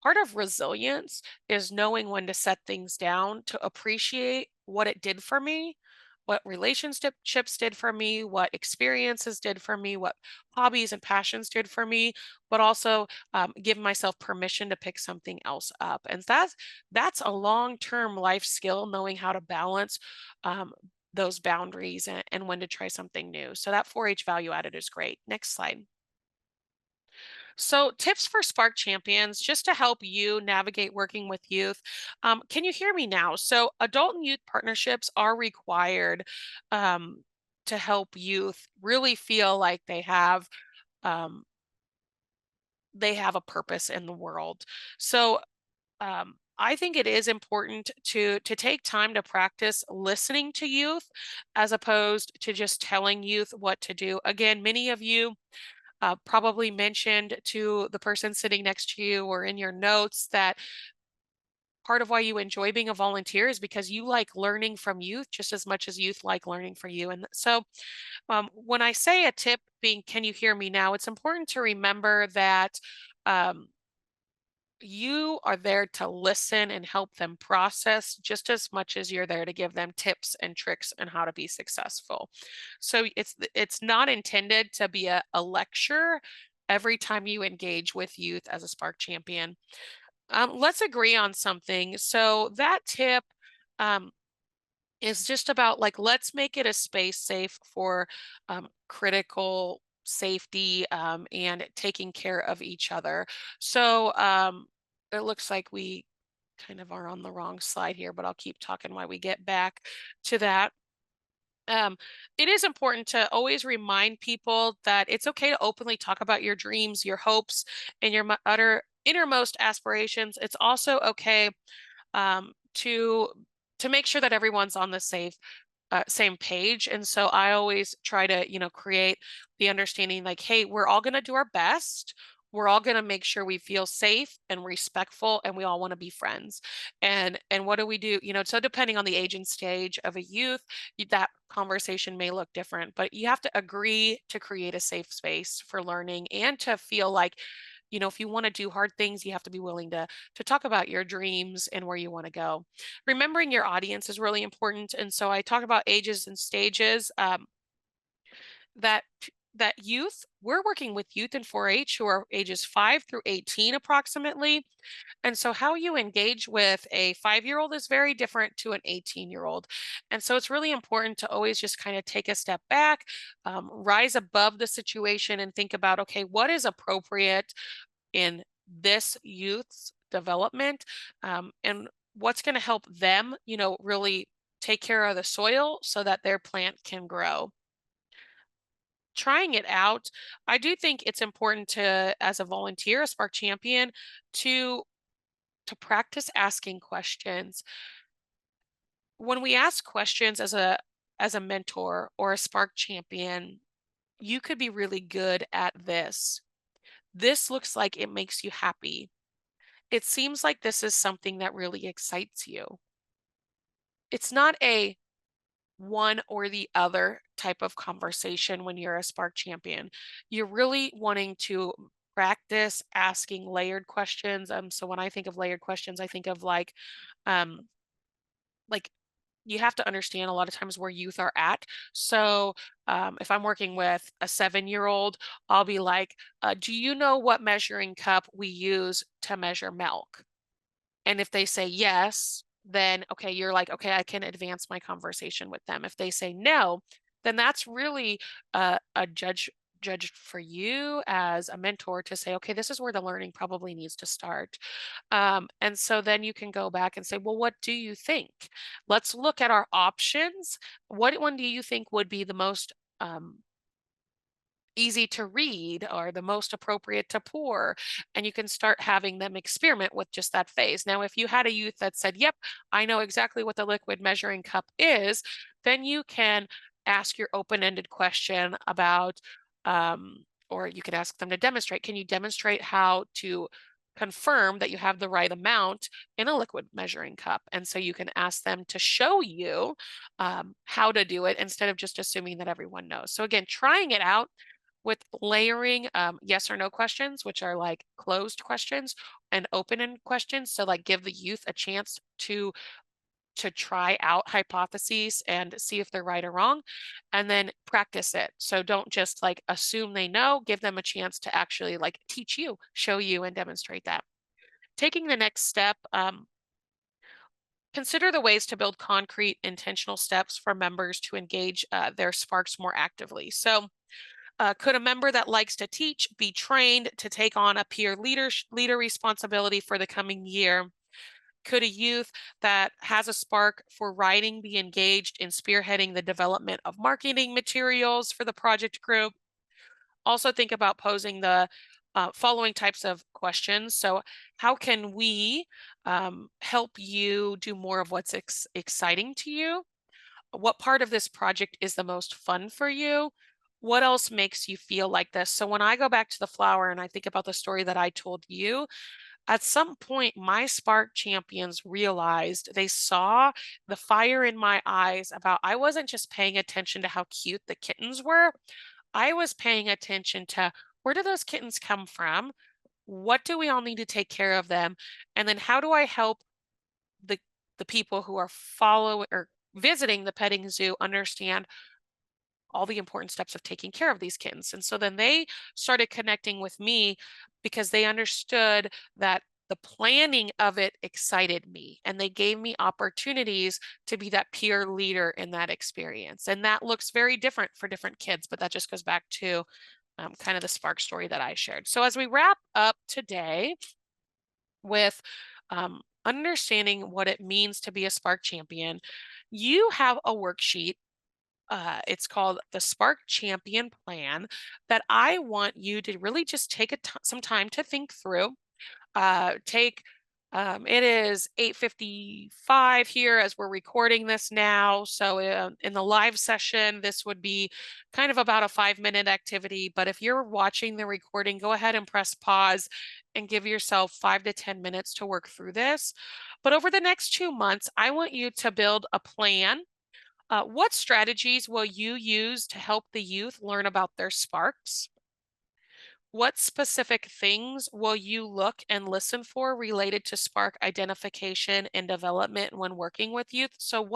Part of resilience is knowing when to set things down to appreciate what it did for me, what relationships did for me, what experiences did for me, what hobbies and passions did for me, but also give myself permission to pick something else up. And that's a long-term life skill, knowing how to balance those boundaries and when to try something new. So that 4-H value added is great. Next slide. So, tips for Spark Champions, just to help you navigate working with youth. Can you hear me now? So, adult and youth partnerships are required to help youth really feel like um, they have a purpose in the world. So, I think it is important to take time to practice listening to youth as opposed to just telling youth what to do. Again, many of you probably mentioned to the person sitting next to you or in your notes that part of why you enjoy being a volunteer is because you like learning from youth just as much as youth like learning from you. And so when I say a tip being, can you hear me now? It's important to remember that um, you are there to listen and help them process just as much as you're there to give them tips and tricks on how to be successful. So it's not intended to be a lecture every time you engage with youth as a Spark champion. Let's agree on something. So that tip is just about like, let's make it a space safe for critical safety and taking care of each other. So it looks like we kind of are on the wrong slide here, but I'll keep talking while we get back to that. Um, it is important to always remind people that it's okay to openly talk about your dreams, your hopes, and your utter innermost aspirations. It's also okay um, to to make sure that everyone's on the same page. And so I always try to, create the understanding like, hey, we're all going to do our best. We're all going to make sure we feel safe and respectful, and we all want to be friends. And what do we do? So depending on the age and stage of a youth, that conversation may look different, but you have to agree to create a safe space for learning and to feel like, if you want to do hard things, you have to be willing to talk about your dreams and where you want to go. Remembering your audience is really important. And so I talk about ages and stages. That youth, we're working with youth in 4-H who are ages 5 through 18 approximately. And so how you engage with a 5-year-old is very different to an 18-year-old. And so it's really important to always just kind of take a step back, rise above the situation and think about, okay, what is appropriate in this youth's development, and what's going to help them, really take care of the soil so that their plant can grow. Trying it out, I do think it's important to, as a volunteer, a Spark champion, to practice asking questions. When we ask questions as a mentor or a Spark champion, you could be really good at this. This looks like it makes you happy. It seems like this is something that really excites you. It's not a one or the other type of conversation when you're a Spark champion. You're really wanting to practice asking layered questions. So when I think of layered questions, I think of um, like you have to understand a lot of times where youth are at. So if I'm working with a 7-year-old, I'll be like, do you know what measuring cup we use to measure milk? And if they say yes, then okay, you're like, okay, I can advance my conversation with them. If they say no, then that's really a judge for you as a mentor to say, okay, this is where the learning probably needs to start. And so then you can go back and say, well, what do you think? Let's look at our options. What one do you think would be the most easy to read or the most appropriate to pour, and you can start having them experiment with just that phase. Now, if you had a youth that said, yep, I know exactly what the liquid measuring cup is, then you can ask your open-ended question about, or you could ask them to demonstrate. Can you demonstrate how to confirm that you have the right amount in a liquid measuring cup? And so you can ask them to show you how to do it instead of just assuming that everyone knows. So again, trying it out with layering yes or no questions, which are like closed questions, and open-ended questions. So like give the youth a chance to try out hypotheses and see if they're right or wrong, and then practice it. So don't just like assume they know, give them a chance to actually like teach you, show you, and demonstrate that. Taking the next step, consider the ways to build concrete intentional steps for members to engage their sparks more actively. So could a member that likes to teach be trained to take on a peer leader responsibility for the coming year? Could a youth that has a spark for writing be engaged in spearheading the development of marketing materials for the project group? Also think about posing the following types of questions. So how can we help you do more of what's exciting to you? What part of this project is the most fun for you? What else makes you feel like this? So when I go back to the flower and I think about the story that I told you, at some point, my Spark champions realized, they saw the fire in my eyes about I wasn't just paying attention to how cute the kittens were. I was paying attention to, where do those kittens come from? What do we all need to take care of them? And then how do I help the the people who are following or visiting the petting zoo understand all the important steps of taking care of these kittens? And so then they started connecting with me because they understood that the planning of it excited me, and they gave me opportunities to be that peer leader in that experience. And that looks very different for different kids, but that just goes back to kind of the Spark story that I shared. So as we wrap up today with understanding what it means to be a Spark champion, you have a worksheet. It's called the Spark Champion Plan that I want you to really just take some time to think through. Take It is 8:55 here as we're recording this now. So in the live session, this would be kind of about a 5-minute activity. But if you're watching the recording, go ahead and press pause and give yourself 5 to 10 minutes to work through this. But over the next 2 months, I want you to build a plan. What strategies will you use to help the youth learn about their sparks? What specific things will you look and listen for related to spark identification and development when working with youth? So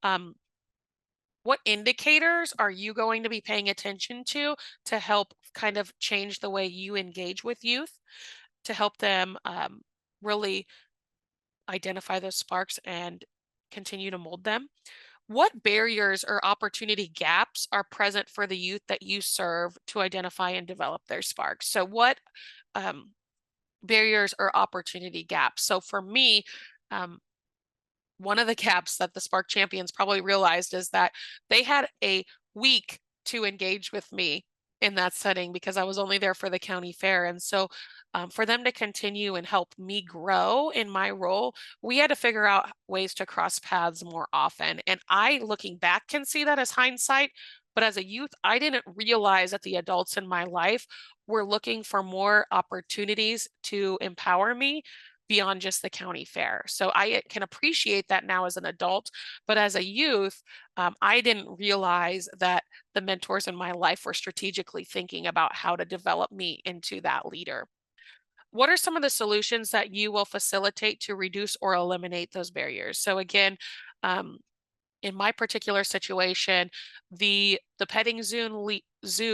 um, what indicators are you going to be paying attention to help kind of change the way you engage with youth, to help them really identify those sparks and continue to mold them? What barriers or opportunity gaps are present for the youth that you serve to identify and develop their sparks? So what um, barriers or opportunity gaps? So for me, um, one of the gaps that the Spark Champions probably realized is that they had a week to engage with me in that setting because I was only there for the county fair. And so for them to continue and help me grow in my role, we had to figure out ways to cross paths more often. And I, looking back, can see that as hindsight. But as a youth, I didn't realize that the adults in my life were looking for more opportunities to empower me beyond just the county fair. So I can appreciate that now as an adult, but as a youth, I didn't realize that the mentors in my life were strategically thinking about how to develop me into that leader. What are some of the solutions that you will facilitate to reduce or eliminate those barriers? So again, um, in my particular situation, the petting zoo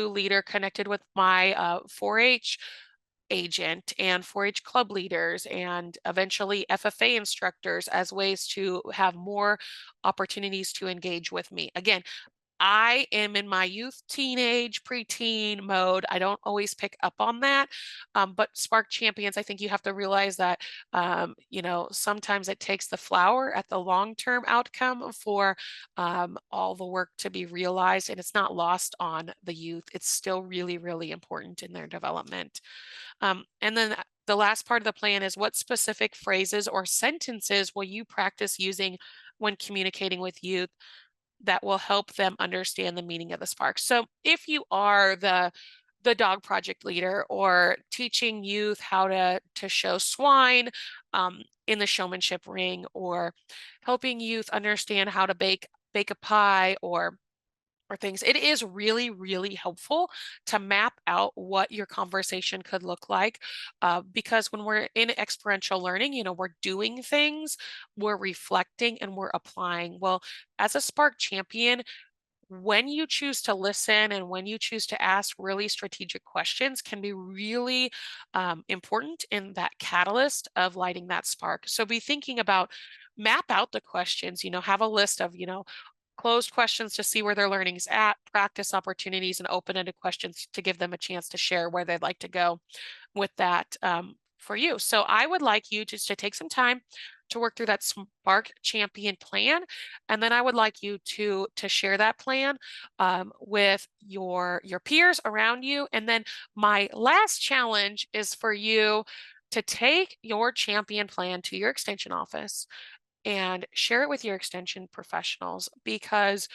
leader connected with my 4-H agent and 4-H club leaders and eventually FFA instructors as ways to have more opportunities to engage with me. Again, I am in my youth, teenage, preteen mode. I don't always pick up on that. But Spark Champions, I think you have to realize that, sometimes it takes the flower at the long-term outcome for all the work to be realized, and it's not lost on the youth. It's still really, really important in their development. And then the last part of the plan is, what specific phrases or sentences will you practice using when communicating with youth that will help them understand the meaning of the spark? So if you are the dog project leader or teaching youth how to show swine in the showmanship ring, or helping youth understand how to bake a pie or things, it is really, really helpful to map out what your conversation could look like. Because when we're in experiential learning, we're doing things, we're reflecting, and we're applying. Well, as a Spark champion, when you choose to listen and when you choose to ask really strategic questions can be really important in that catalyst of lighting that spark. So be thinking about, map out the questions, have a list of, closed questions to see where their learning's at, practice opportunities, and open-ended questions to give them a chance to share where they'd like to go with that for you. So I would like you just to take some time to work through that Spark Champion plan, and then I would like you to share that plan with your peers around you. And then my last challenge is for you to take your champion plan to your extension office and share it with your extension professionals, because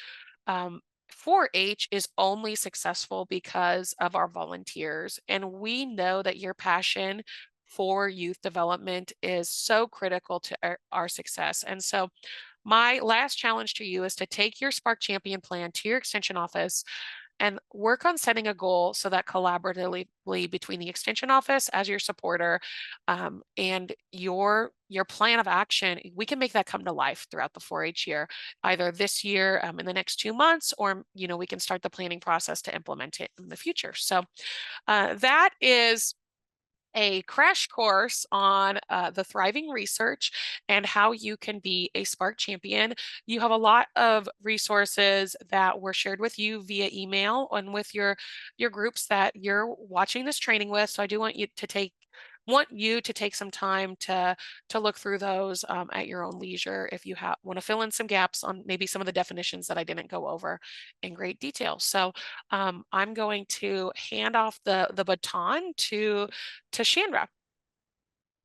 4-H is only successful because of our volunteers, and we know that your passion for youth development is so critical to our success. And so my last challenge to you is to take your Spark Champion plan to your extension office and work on setting a goal so that collaboratively between the extension office as your supporter, and your plan of action, we can make that come to life throughout the 4-H year, either this year, in the next 2 months, or we can start the planning process to implement it in the future. So that is a crash course on the thriving research and how you can be a Spark champion. You have a lot of resources that were shared with you via email and with your groups that you're watching this training with. So I do want you to take some time to look through those at your own leisure if you want to fill in some gaps on maybe some of the definitions that I didn't go over in great detail. So I'm going to hand off the baton to Chandra.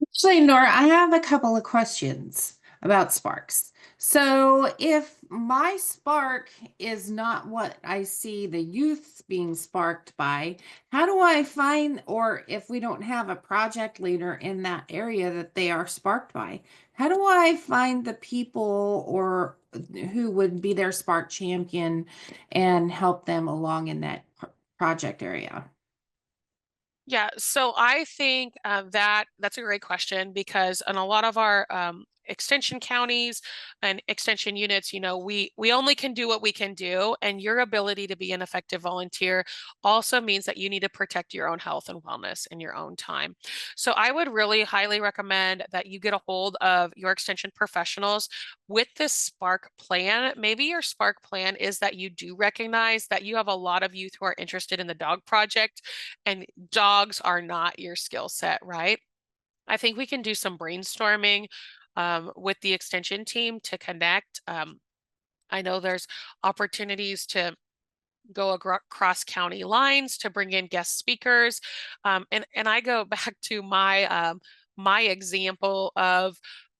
Actually, Nora, I have a couple of questions about sparks. So if my spark is not what I see the youth being sparked by, how do I find, or if we don't have a project leader in that area that they are sparked by, how do I find the people or who would be their spark champion and help them along in that project area? Yeah, so I think that's a great question, because in a lot of our extension counties and extension units, we only can do what we can do, and your ability to be an effective volunteer also means that you need to protect your own health and wellness in your own time. So I would really highly recommend that you get a hold of your extension professionals with this Spark plan. Maybe your Spark plan is that you do recognize that you have a lot of youth who are interested in the dog project, and dogs are not your skill set, right? I think we can do some brainstorming with the extension team to connect. I know there's opportunities to go across county lines to bring in guest speakers. And I go back to my example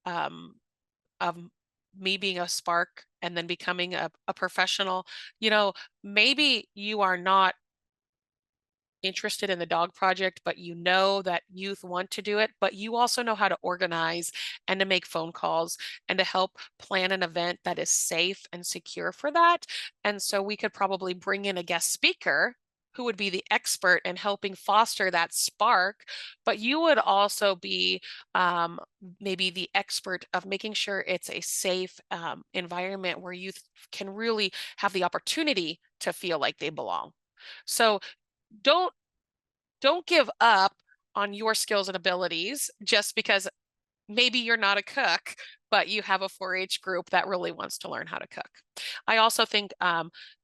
um, of me being a Spark and then becoming a professional. Maybe you are not interested in the dog project, but you know that youth want to do it, but you also know how to organize and to make phone calls and to help plan an event that is safe and secure for that. And so we could probably bring in a guest speaker who would be the expert in helping foster that spark, but you would also be maybe the expert of making sure it's a safe environment where youth can really have the opportunity to feel like they belong. So don't give up on your skills and abilities just because maybe you're not a cook, but you have a 4-H group that really wants to learn how to cook. I also think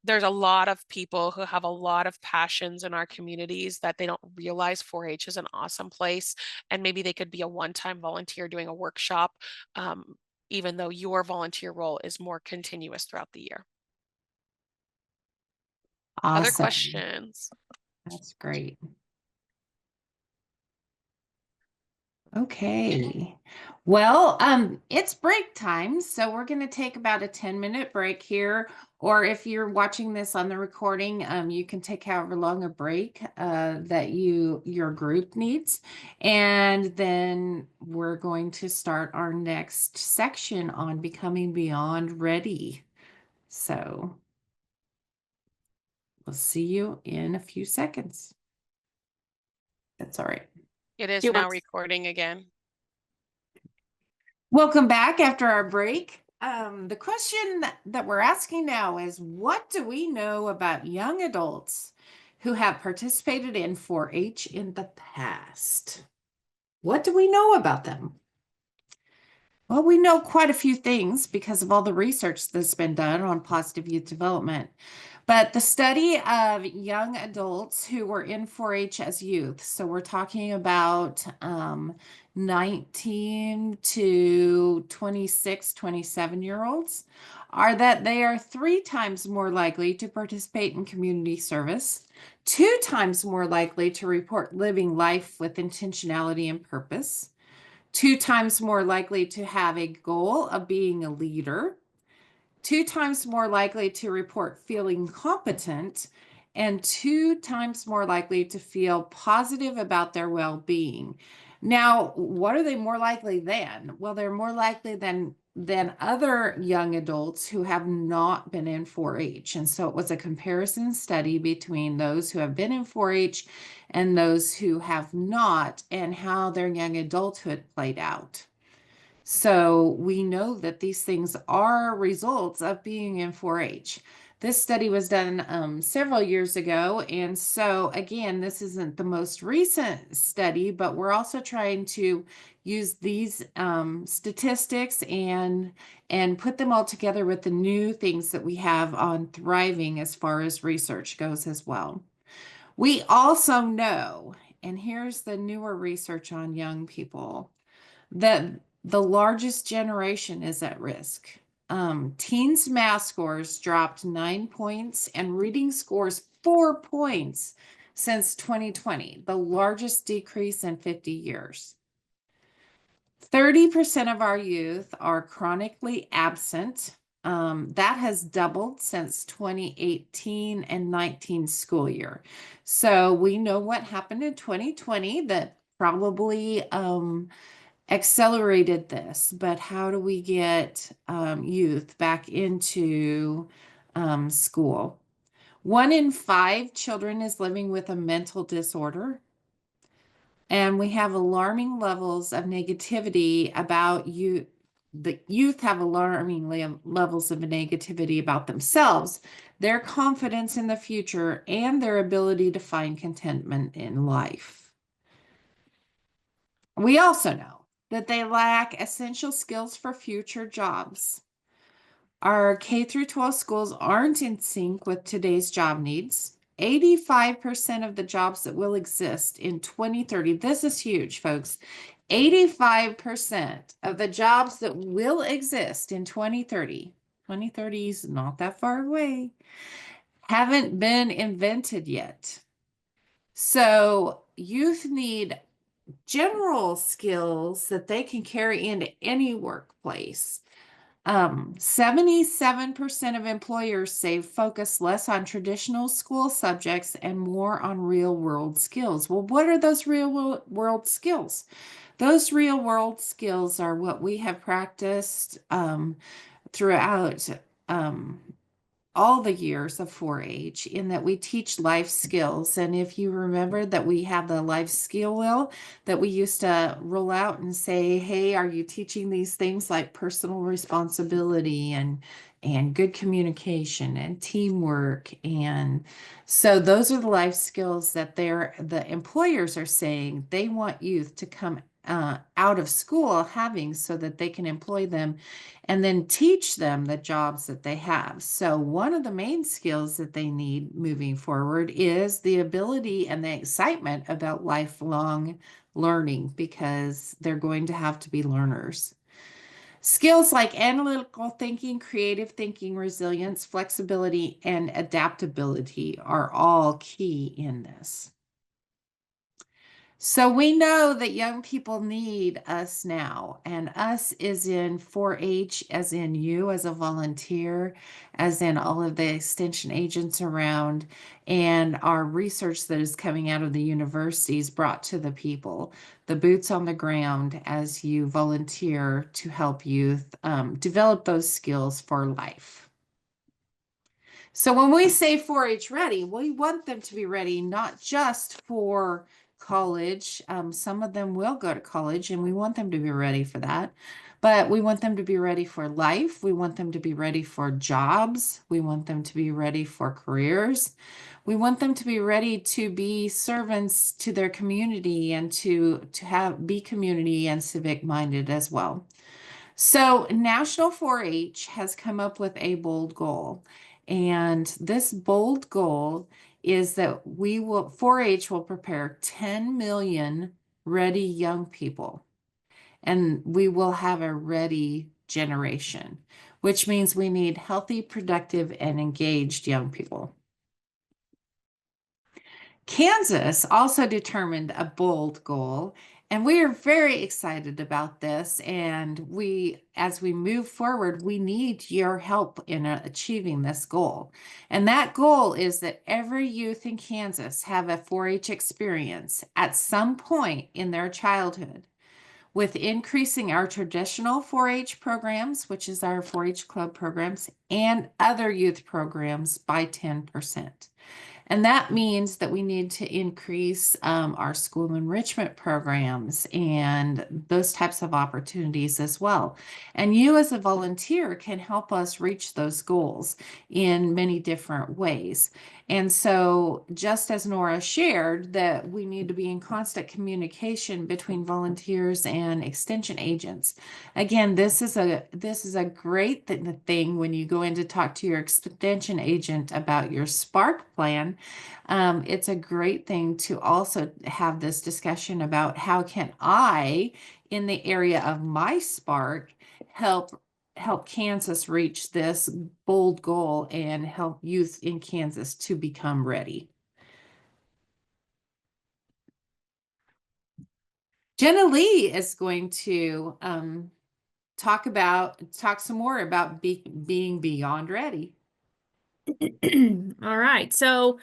there's a lot of people who have a lot of passions in our communities that they don't realize 4-H is an awesome place, and maybe they could be a one-time volunteer doing a workshop, even though your volunteer role is more continuous throughout the year. Other Awesome. questions? That's great. Okay. Well, it's break time, so we're going to take about a 10-minute break here. Or if you're watching this on the recording, you can take however long a break that your group needs. And then we're going to start our next section on becoming beyond ready. So we'll see you in a few seconds. That's all right. It is You now want- recording again. Welcome back after our break. The question that we're asking now is, what do we know about young adults who have participated in 4-H in the past? What do we know about them? Well, we know quite a few things because of all the research that's been done on positive youth development. But the study of young adults who were in 4-H as youth, so we're talking about 19 to 26, 27-year-olds, are that they are 3 times more likely to participate in community service, 2 times more likely to report living life with intentionality and purpose, 2 times more likely to have a goal of being a leader, 2 times more likely to report feeling competent, and 2 times more likely to feel positive about their well-being. Now, what are they more likely than? Well, they're more likely than other young adults who have not been in 4-H. And so it was a comparison study between those who have been in 4-H and those who have not, and how their young adulthood played out. So we know that these things are results of being in 4-H. This study was done several years ago. And so again, this isn't the most recent study, but we're also trying to use these statistics and put them all together with the new things that we have on thriving as far as research goes as well. We also know, and here's the newer research on young people, that the largest generation is at risk. Teens' math scores dropped 9 points and reading scores 4 points since 2020, the largest decrease in 50 years. 30% of our youth are chronically absent. That has doubled since 2018 and 19 school year. So we know what happened in 2020 that probably accelerated this, but how do we get youth back into school? 1 in 5 children is living with a mental disorder. And we have alarming levels of negativity about you. The youth have alarming levels of negativity about themselves, their confidence in the future, and their ability to find contentment in life. We also know that they lack essential skills for future jobs. Our K through 12 schools aren't in sync with today's job needs. 85% of the jobs that will exist in 2030, this is huge, folks. 85% of the jobs that will exist in 2030, 2030 is not that far away, haven't been invented yet. So youth need general skills that they can carry into any workplace. 77% of employers say focus less on traditional school subjects and more on real world skills. Well, what are those real world skills? Those real world skills are what we have practiced throughout all the years of 4-H, in that we teach life skills. And if you remember that we have the life skill wheel that we used to roll out and say, hey, are you teaching these things like personal responsibility and good communication and teamwork? And so those are the life skills that the employers are saying they want youth to come out of school having, so that they can employ them and then teach them the jobs that they have. So one of the main skills that they need moving forward is the ability and the excitement about lifelong learning, because they're going to have to be learners. Skills like analytical thinking, creative thinking, resilience, flexibility, and adaptability are all key in this. So we know that young people need us now, and us is in 4-H, as in you as a volunteer, as in all of the extension agents around, and our research that is coming out of the universities brought to the people, the boots on the ground as you volunteer to help youth develop those skills for life. So when we say 4-H ready, we want them to be ready not just for college. Some of them will go to college, and we want them to be ready for that. But we want them to be ready for life. We want them to be ready for jobs. We want them to be ready for careers. We want them to be ready to be servants to their community and to be community and civic minded as well. So National 4-H has come up with a bold goal. And this bold goal is that 4-H will prepare 10 million ready young people. And we will have a ready generation, which means we need healthy, productive, and engaged young people. Kansas also determined a bold goal, And we are very excited about this. And as we move forward, we need your help in achieving this goal. And that goal is that every youth in Kansas have a 4-H experience at some point in their childhood. With increasing our traditional 4-H programs, which is our 4-H club programs, and other youth programs by 10%. And that means that we need to increase our school enrichment programs and those types of opportunities as well. And you as a volunteer can help us reach those goals in many different ways. And so just as Nora shared that we need to be in constant communication between volunteers and extension agents. Again, this is a great thing when you go in to talk to your extension agent about your Spark plan. It's a great thing to also have this discussion about how can I, in the area of my Spark, help Kansas reach this bold goal and help youth in Kansas to become ready. Jenna Lee is going to talk some more about being beyond ready. All right. So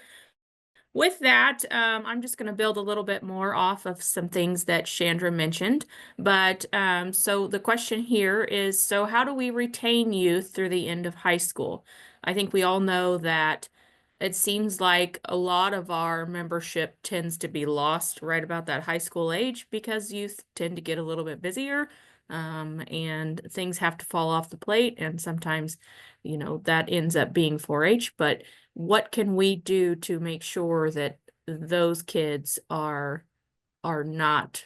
with that, I'm just going to build a little bit more off of some things that Chandra mentioned. But so the question here is, so how do we retain youth through the end of high school? I think we all know that it seems like a lot of our membership tends to be lost right about that high school age because youth tend to get a little bit busier, and things have to fall off the plate. And sometimes, that ends up being 4-H. But what can we do to make sure that those kids are not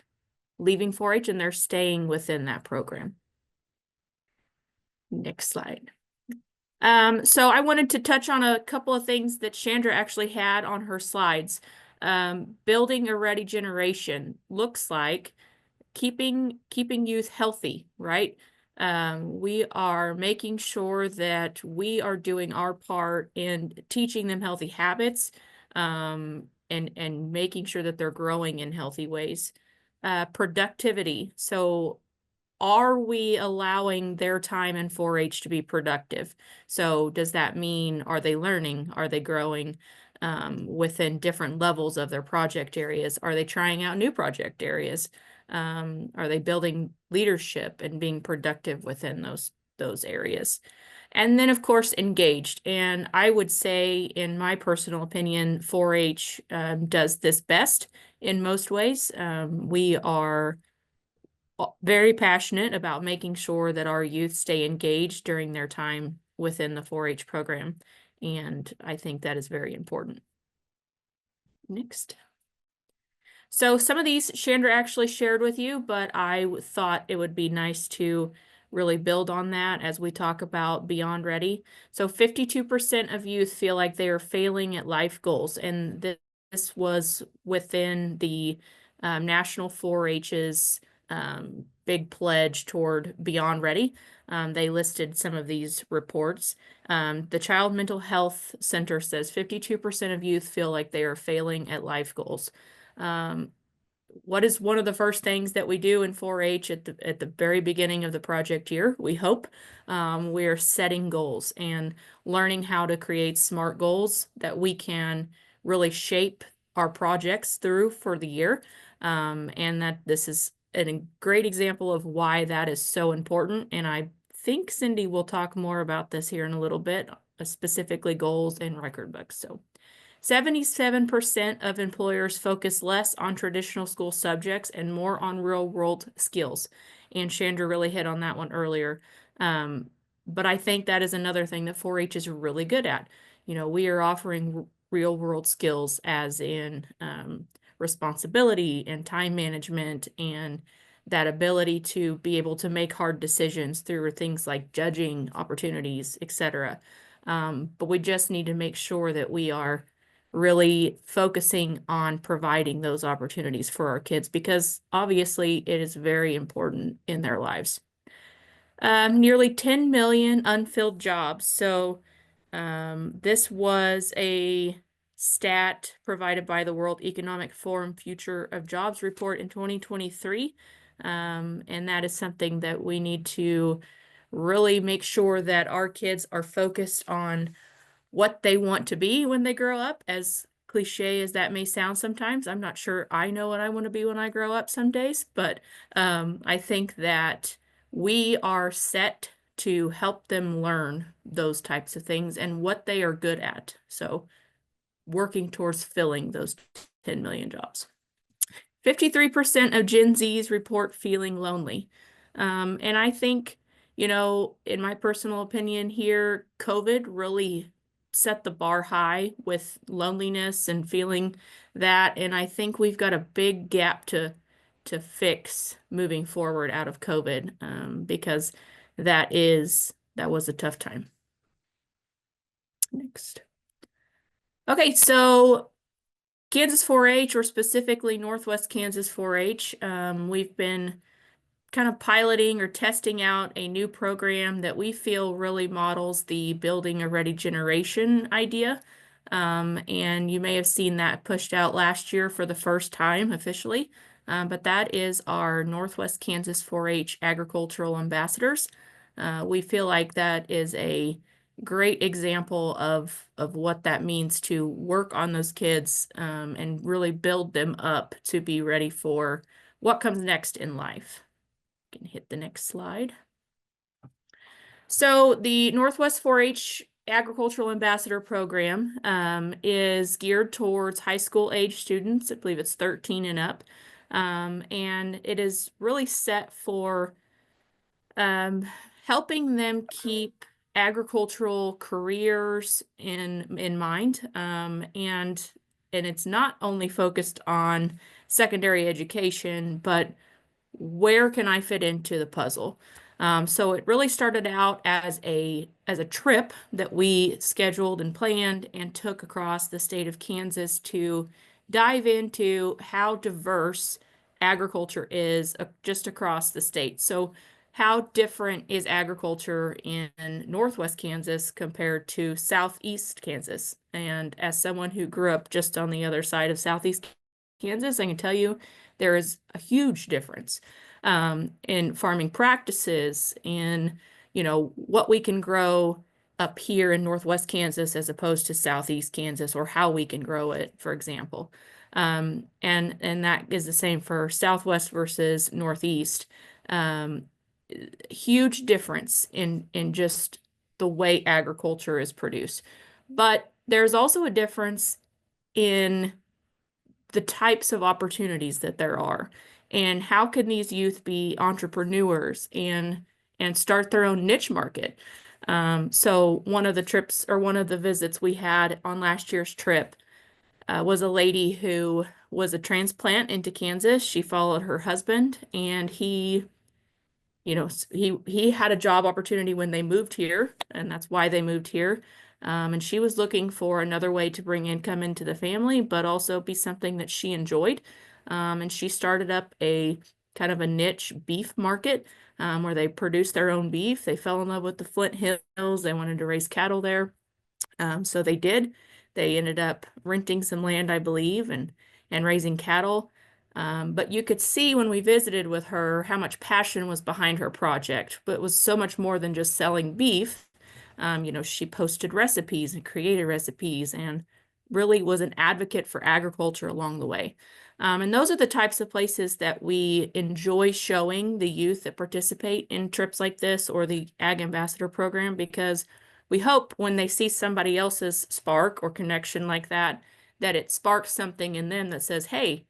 leaving 4-H and they're staying within that program? Next slide. So I wanted to touch on a couple of things that Chandra actually had on her slides. Building a ready generation looks like keeping youth healthy, right? We are making sure that we are doing our part in teaching them healthy habits, and making sure that they're growing in healthy ways. Productivity. So are we allowing their time in 4-H to be productive? So does that mean, are they learning? Are they growing within different levels of their project areas? Are they trying out new project areas? Are they building leadership and being productive within those areas? And then, of course, engaged. And I would say, in my personal opinion, 4-H does this best in most ways. We are very passionate about making sure that our youth stay engaged during their time within the 4-H program. And I think that is very important. Next. So some of these Chandra actually shared with you, but I thought it would be nice to really build on that as we talk about Beyond Ready. So 52% of youth feel like they are failing at life goals. And this was within the National 4-H's big pledge toward Beyond Ready. They listed some of these reports. The Child Mental Health Center says 52% of youth feel like they are failing at life goals. What is one of the first things that we do in 4-H at the very beginning of the project year? We hope we're setting goals and learning how to create SMART goals that we can really shape our projects through for the year. And that this is a great example of why that is so important. And I think Cindy will talk more about this here in a little bit, specifically goals and record books. So 77% of employers focus less on traditional school subjects and more on real world skills. And Chandra really hit on that one earlier. But I think that is another thing that 4-H is really good at. We are offering real world skills, as in responsibility and time management, and that ability to be able to make hard decisions through things like judging opportunities, etc. But we just need to make sure that we are really focusing on providing those opportunities for our kids, because obviously it is very important in their lives. Nearly 10 million unfilled jobs. So this was a stat provided by the World Economic Forum Future of Jobs report in 2023. And that is something that we need to really make sure that our kids are focused on what they want to be when they grow up. As cliche as that may sound sometimes, I'm not sure I know what I want to be when I grow up some days, but I think that we are set to help them learn those types of things and what they are good at. So working towards filling those 10 million jobs. 53% of Gen Zs report feeling lonely. And I think, you know, in my personal opinion here, COVID really set the bar high with loneliness and feeling that. And I think we've got a big gap to fix moving forward out of COVID, because that was a tough time. Next. Okay, so Kansas 4-H, or specifically Northwest Kansas 4-H, we've been kind of piloting or testing out a new program that we feel really models the building a ready generation idea. And you may have seen that pushed out last year for the first time officially. But that is our Northwest Kansas 4-H agricultural ambassadors. We feel like that is a great example of what that means to work on those kids, and really build them up to be ready for what comes next in life. You can hit the next slide. So the Northwest 4-H Agricultural Ambassador Program is geared towards high school age students. I believe it's 13 and up. And it is really set for helping them keep agricultural careers in mind, and it's not only focused on secondary education, but where can I fit into the puzzle? So it really started out as a trip that we scheduled and planned and took across the state of Kansas to dive into how diverse agriculture is just across the state. So how different is agriculture in Northwest Kansas compared to Southeast Kansas? And as someone who grew up just on the other side of Southeast Kansas, I can tell you there is a huge difference in farming practices, in, you know, what we can grow up here in Northwest Kansas as opposed to Southeast Kansas, or how we can grow it, for example. And that is the same for Southwest versus Northeast. Huge difference in just the way agriculture is produced. But there's also a difference in the types of opportunities that there are, and how can these youth be entrepreneurs and start their own niche market. So one of the trips, or one of the visits we had on last year's trip, was a lady who was a transplant into Kansas. She followed her husband, and he had a job opportunity when they moved here, and that's why they moved here. And she was looking for another way to bring income into the family, but also be something that she enjoyed. And she started up a kind of a niche beef market, where they produced their own beef. They fell in love with the Flint Hills. They wanted to raise cattle there. So they did. They ended up renting some land, I believe, and raising cattle. But you could see when we visited with her how much passion was behind her project. But it was so much more than just selling beef. She posted recipes and created recipes, and really was an advocate for agriculture along the way. And those are the types of places that we enjoy showing the youth that participate in trips like this, or the Ag Ambassador Program, because we hope when they see somebody else's spark or connection like that, that it sparks something in them that says, hey,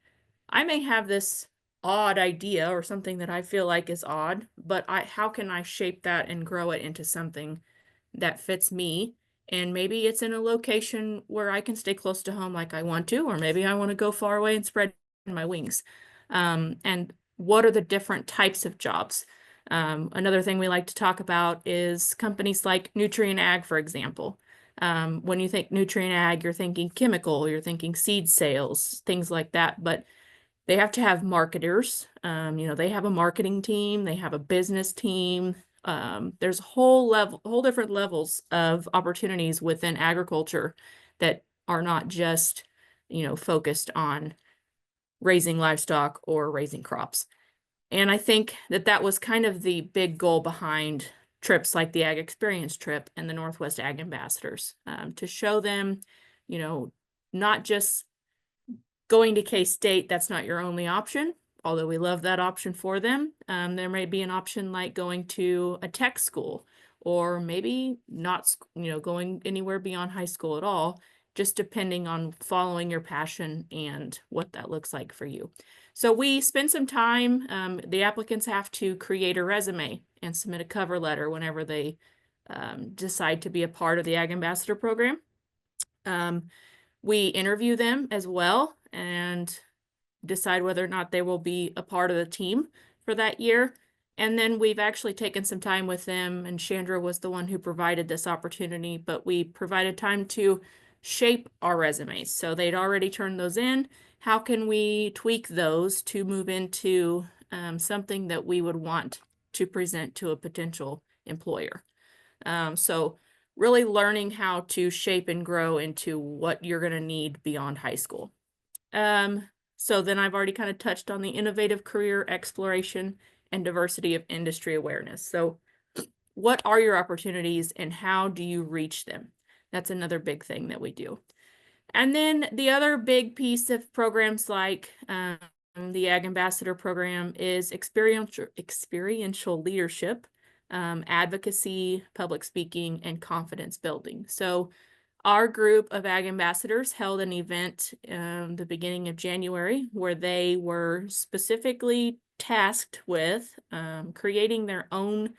I may have this odd idea or something that I feel like is odd, but how can I shape that and grow it into something that fits me? And maybe it's in a location where I can stay close to home like I want to, or maybe I want to go far away and spread my wings. And what are the different types of jobs? Another thing we like to talk about is companies like Nutrien Ag, for example. When you think Nutrien Ag, you're thinking chemical, you're thinking seed sales, things like that. But they have to have marketers. They have a marketing team, they have a business team. There's whole different levels of opportunities within agriculture that are not just, focused on raising livestock or raising crops. And I think that that was kind of the big goal behind trips like the Ag Experience trip and the Northwest Ag Ambassadors, to show them, not just going to K-State, that's not your only option, although we love that option for them. There may be an option like going to a tech school, or maybe not, going anywhere beyond high school at all, just depending on following your passion and what that looks like for you. So we spend some time, the applicants have to create a resume and submit a cover letter whenever they decide to be a part of the Ag Ambassador program. We interview them as well and decide whether or not they will be a part of the team for that year. And then we've actually taken some time with them, and Chandra was the one who provided this opportunity, but we provided time to shape our resumes. So they'd already turned those in. How can we tweak those to move into something that we would want to present to a potential employer? So really learning how to shape and grow into what you're going to need beyond high school. So then I've already kind of touched on the innovative career exploration and diversity of industry awareness. So what are your opportunities and how do you reach them? That's another big thing that we do. And then the other big piece of programs like the Ag Ambassador program is experiential leadership, advocacy, public speaking, and confidence building. So our group of Ag Ambassadors held an event the beginning of January where they were specifically tasked with creating their own,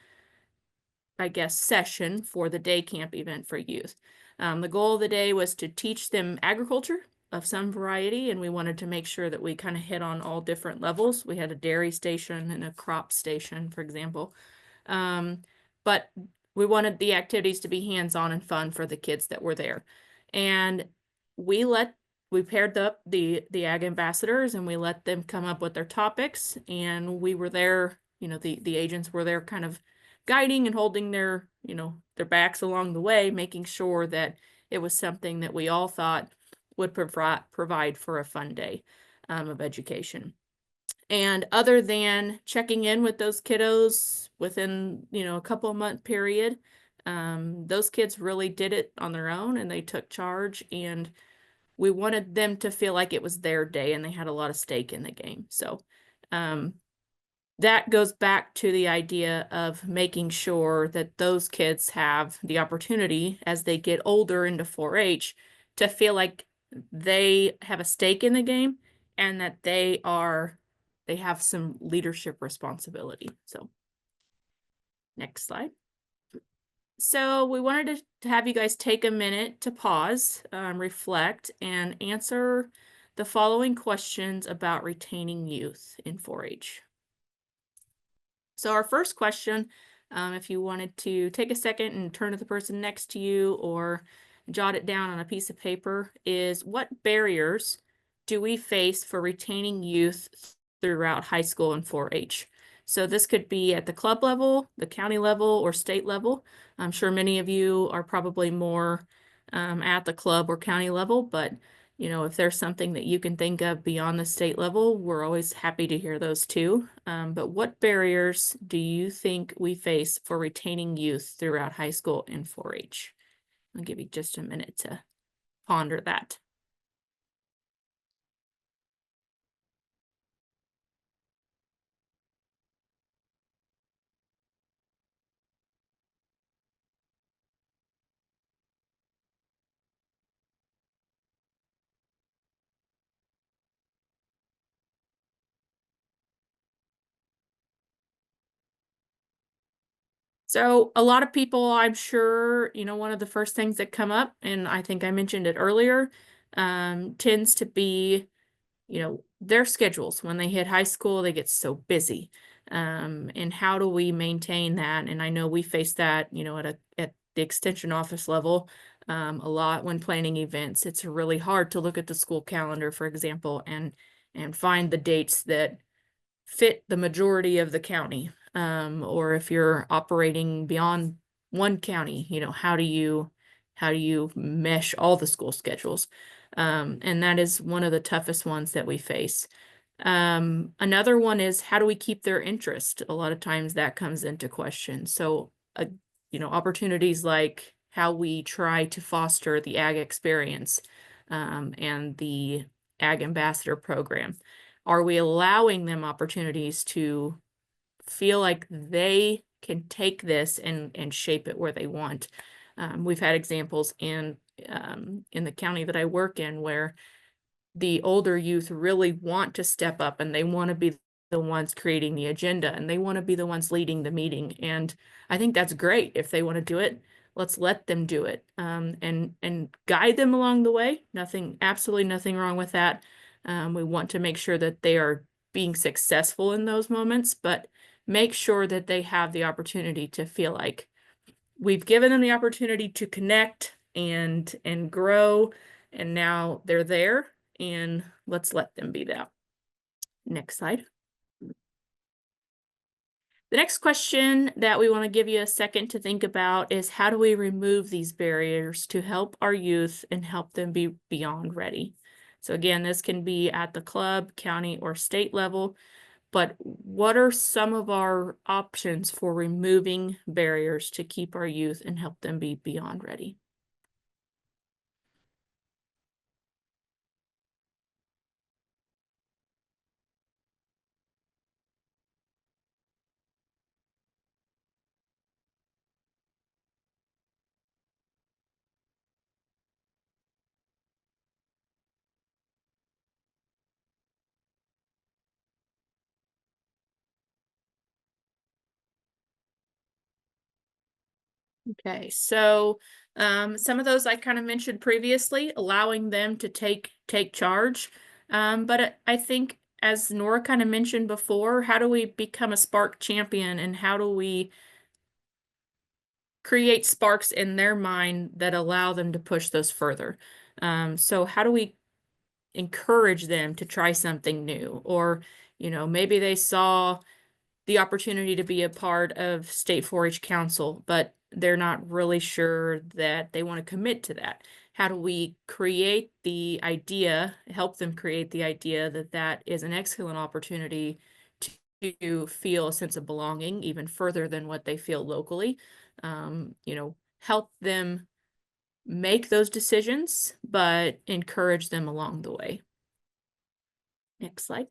I guess, session for the day camp event for youth. The goal of the day was to teach them agriculture of some variety, and we wanted to make sure that we kind of hit on all different levels. We had a dairy station and a crop station, for example. But we wanted the activities to be hands-on and fun for the kids that were there. And we paired up the Ag Ambassadors and we let them come up with their topics, and we were there, the agents were there kind of guiding and holding their backs along the way, making sure that it was something that we all thought would provide for a fun day of education. And other than checking in with those kiddos within, a couple of month period, those kids really did it on their own and they took charge, and we wanted them to feel like it was their day and they had a lot of stake in the game. So that goes back to the idea of making sure that those kids have the opportunity as they get older into 4-H to feel like they have a stake in the game and that they have some leadership responsibility. So next slide. So we wanted to have you guys take a minute to pause, reflect, and answer the following questions about retaining youth in 4-H. So our first question, if you wanted to take a second and turn to the person next to you or jot it down on a piece of paper, is what barriers do we face for retaining youth throughout high school and 4-H? So this could be at the club level, the county level, or state level. I'm sure many of you are probably more at the club or county level, but if there's something that you can think of beyond the state level, we're always happy to hear those too. But what barriers do you think we face for retaining youth throughout high school and 4-H? I'll give you just a minute to ponder that. So a lot of people, I'm sure, one of the first things that come up, and I think I mentioned it earlier, tends to be, their schedules. When they hit high school, they get so busy. And how do we maintain that? And I know we face that, at the extension office level, a lot when planning events. It's really hard to look at the school calendar, for example, and find the dates that fit the majority of the county. Or if you're operating beyond one county, how do you How do you mesh all the school schedules? And that is one of the toughest ones that we face. Another one is, how do we keep their interest? A lot of times that comes into question. So, opportunities like how we try to foster the ag experience, and the ag ambassador program. Are we allowing them opportunities to feel like they can take this and shape it where they want? We've had examples in the county that I work in where the older youth really want to step up and they want to be the ones creating the agenda and they want to be the ones leading the meeting. And I think that's great. If they want to do it, let's let them do it, and guide them along the way. Absolutely nothing wrong with that. We want to make sure that they are being successful in those moments, but make sure that they have the opportunity to feel like we've given them the opportunity to connect and grow, and now they're there, and let's let them be that. Next slide. The next question that we want to give you a second to think about is, how do we remove these barriers to help our youth and help them be beyond ready? So again, this can be at the club, county, or state level, but what are some of our options for removing barriers to keep our youth and help them be beyond ready? Okay, so some of those I kind of mentioned previously, allowing them to take charge. But I think, as Nora kind of mentioned before, how do we become a spark champion, and how do we create sparks in their mind that allow them to push those further? So how do we encourage them to try something new? Or, maybe they saw the opportunity to be a part of State 4-H Council, but they're not really sure that they want to commit to that. How do we create the idea, help them create the idea that that is an excellent opportunity to feel a sense of belonging even further than what they feel locally? Help them make those decisions, but encourage them along the way. Next slide.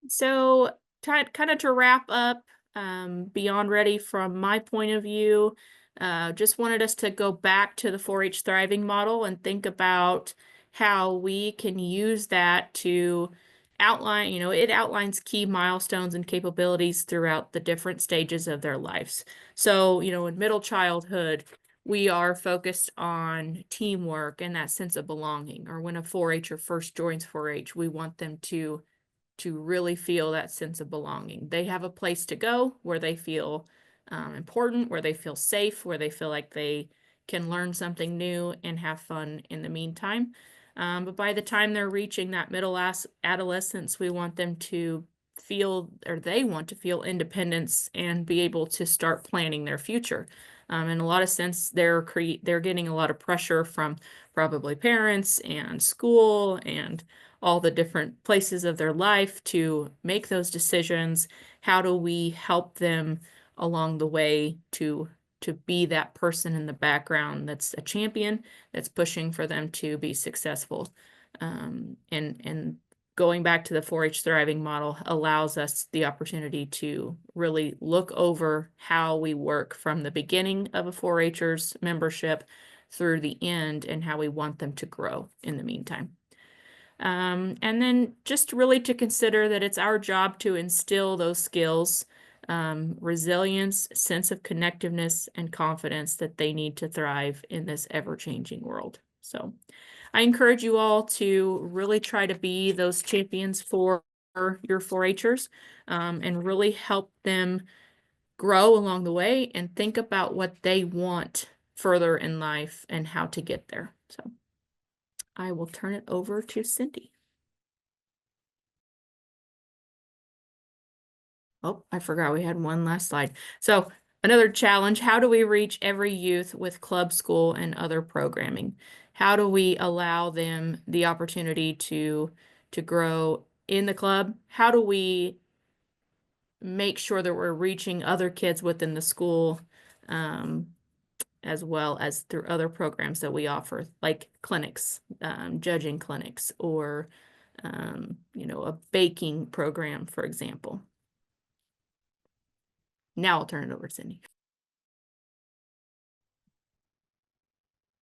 So, kind of to wrap up, Beyond Ready from my point of view, just wanted us to go back to the 4-H Thriving model and think about how we can use that to outline, it outlines key milestones and capabilities throughout the different stages of their lives. So, in middle childhood, we are focused on teamwork and that sense of belonging. Or when a 4-H'er first joins 4-H, we want them to really feel that sense of belonging. They have a place to go where they feel important, where they feel safe, where they feel like they can learn something new and have fun in the meantime. But by the time they're reaching that middle adolescence, we want them to feel, or they want to feel, independence and be able to start planning their future. In a lot of sense, they're getting a lot of pressure from probably parents and school and all the different places of their life to make those decisions. How do we help them along the way to be that person in the background that's a champion, that's pushing for them to be successful? And going back to the 4-H Thriving model allows us the opportunity to really look over how we work from the beginning of a 4-Hers membership through the end, and how we want them to grow in the meantime. And then just really to consider that it's our job to instill those skills, resilience, sense of connectiveness, and confidence that they need to thrive in this ever-changing world. So I encourage you all to really try to be those champions for your 4-Hers, and really help them grow along the way and think about what they want further in life and how to get there. So I will turn it over to Cindy. Oh, I forgot we had one last slide. So Another challenge, how do we reach every youth with club school and other programming? How do we allow them the opportunity to grow in the club? How do we make sure that we're reaching other kids within the school, as well as through other programs that we offer, like clinics, judging clinics, or a baking program, for example. Now I'll turn it over to Cindy.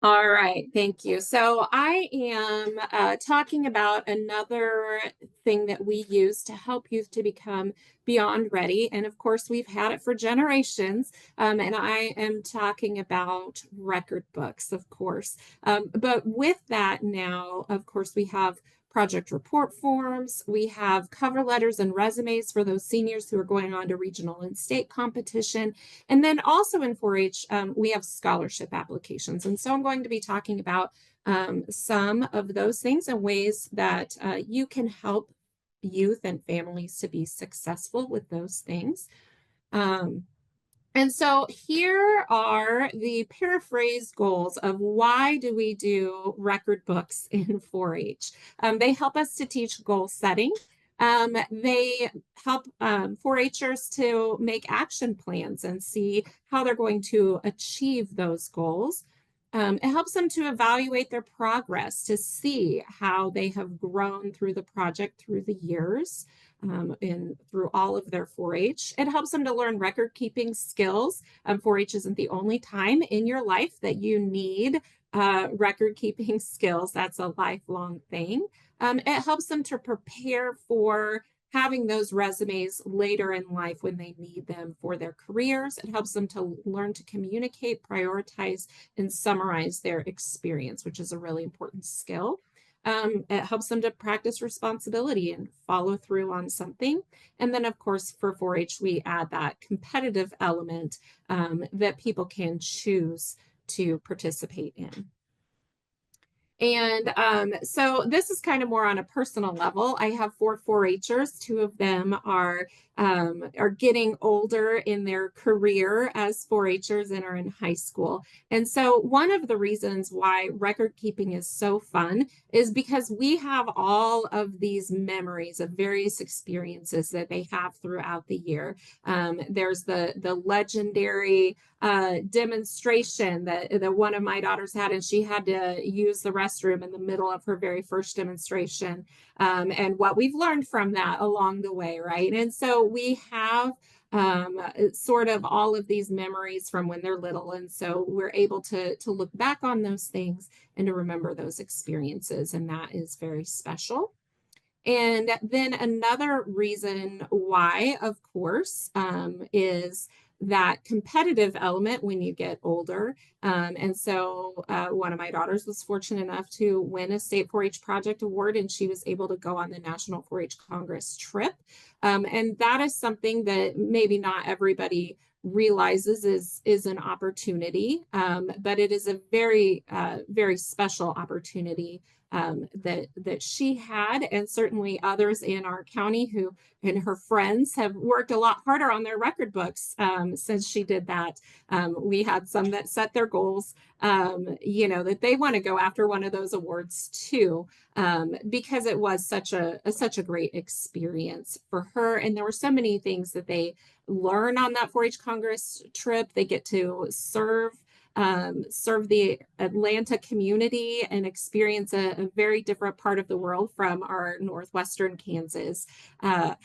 All right, thank you. So I am talking about another thing that we use to help youth to become beyond ready. And of course, we've had it for generations. And I am talking about record books, of course. But with that now, of course, we have project report forms. We have cover letters and resumes for those seniors who are going on to regional and state competition. And then also in 4-H, we have scholarship applications. And so I'm going to be talking about some of those things and ways that you can help youth and families to be successful with those things. And so here are the paraphrased goals of why do we do record books in 4-H. They help us to teach goal setting. They help 4-Hers to make action plans and see how they're going to achieve those goals. It helps them to evaluate their progress, to see how they have grown through the project through the years. Through all of their 4-H. It helps them to learn record keeping skills. 4-H isn't the only time in your life that you need record keeping skills. That's a lifelong thing. It helps them to prepare for having those resumes later in life when they need them for their careers. It helps them to learn to communicate, prioritize, and summarize their experience, which is a really important skill. It helps them to practice responsibility and follow through on something. And then, of course, for 4-H, we add that competitive element that people can choose to participate in. And so this is kind of more on a personal level. I have 4 4-Hers. 2 of them are getting older in their career as 4-Hers and are in high school. And so one of the reasons why record keeping is so fun is because we have all of these memories of various experiences that they have throughout the year. There's the legendary demonstration that one of my daughters had, and she had to use the restroom in the middle of her very first demonstration, and what we've learned from that along the way, right? And so we have sort of all of these memories from when they're little, and so we're able to look back on those things and to remember those experiences, and that is very special. And then another reason why, of course, is that competitive element when you get older. And so one of my daughters was fortunate enough to win a state 4-H project award, and she was able to go on the National 4-H Congress trip. And that is something that maybe not everybody realizes is an opportunity, but it is a very, very special opportunity that she had, and certainly others in our county who and her friends have worked a lot harder on their record books since she did that. We had some that set their goals, that they want to go after one of those awards too, because it was such a great experience for her. And there were so many things that they learn on that 4-H Congress trip. They get to serve the Atlanta community and experience a very different part of the world from our northwestern Kansas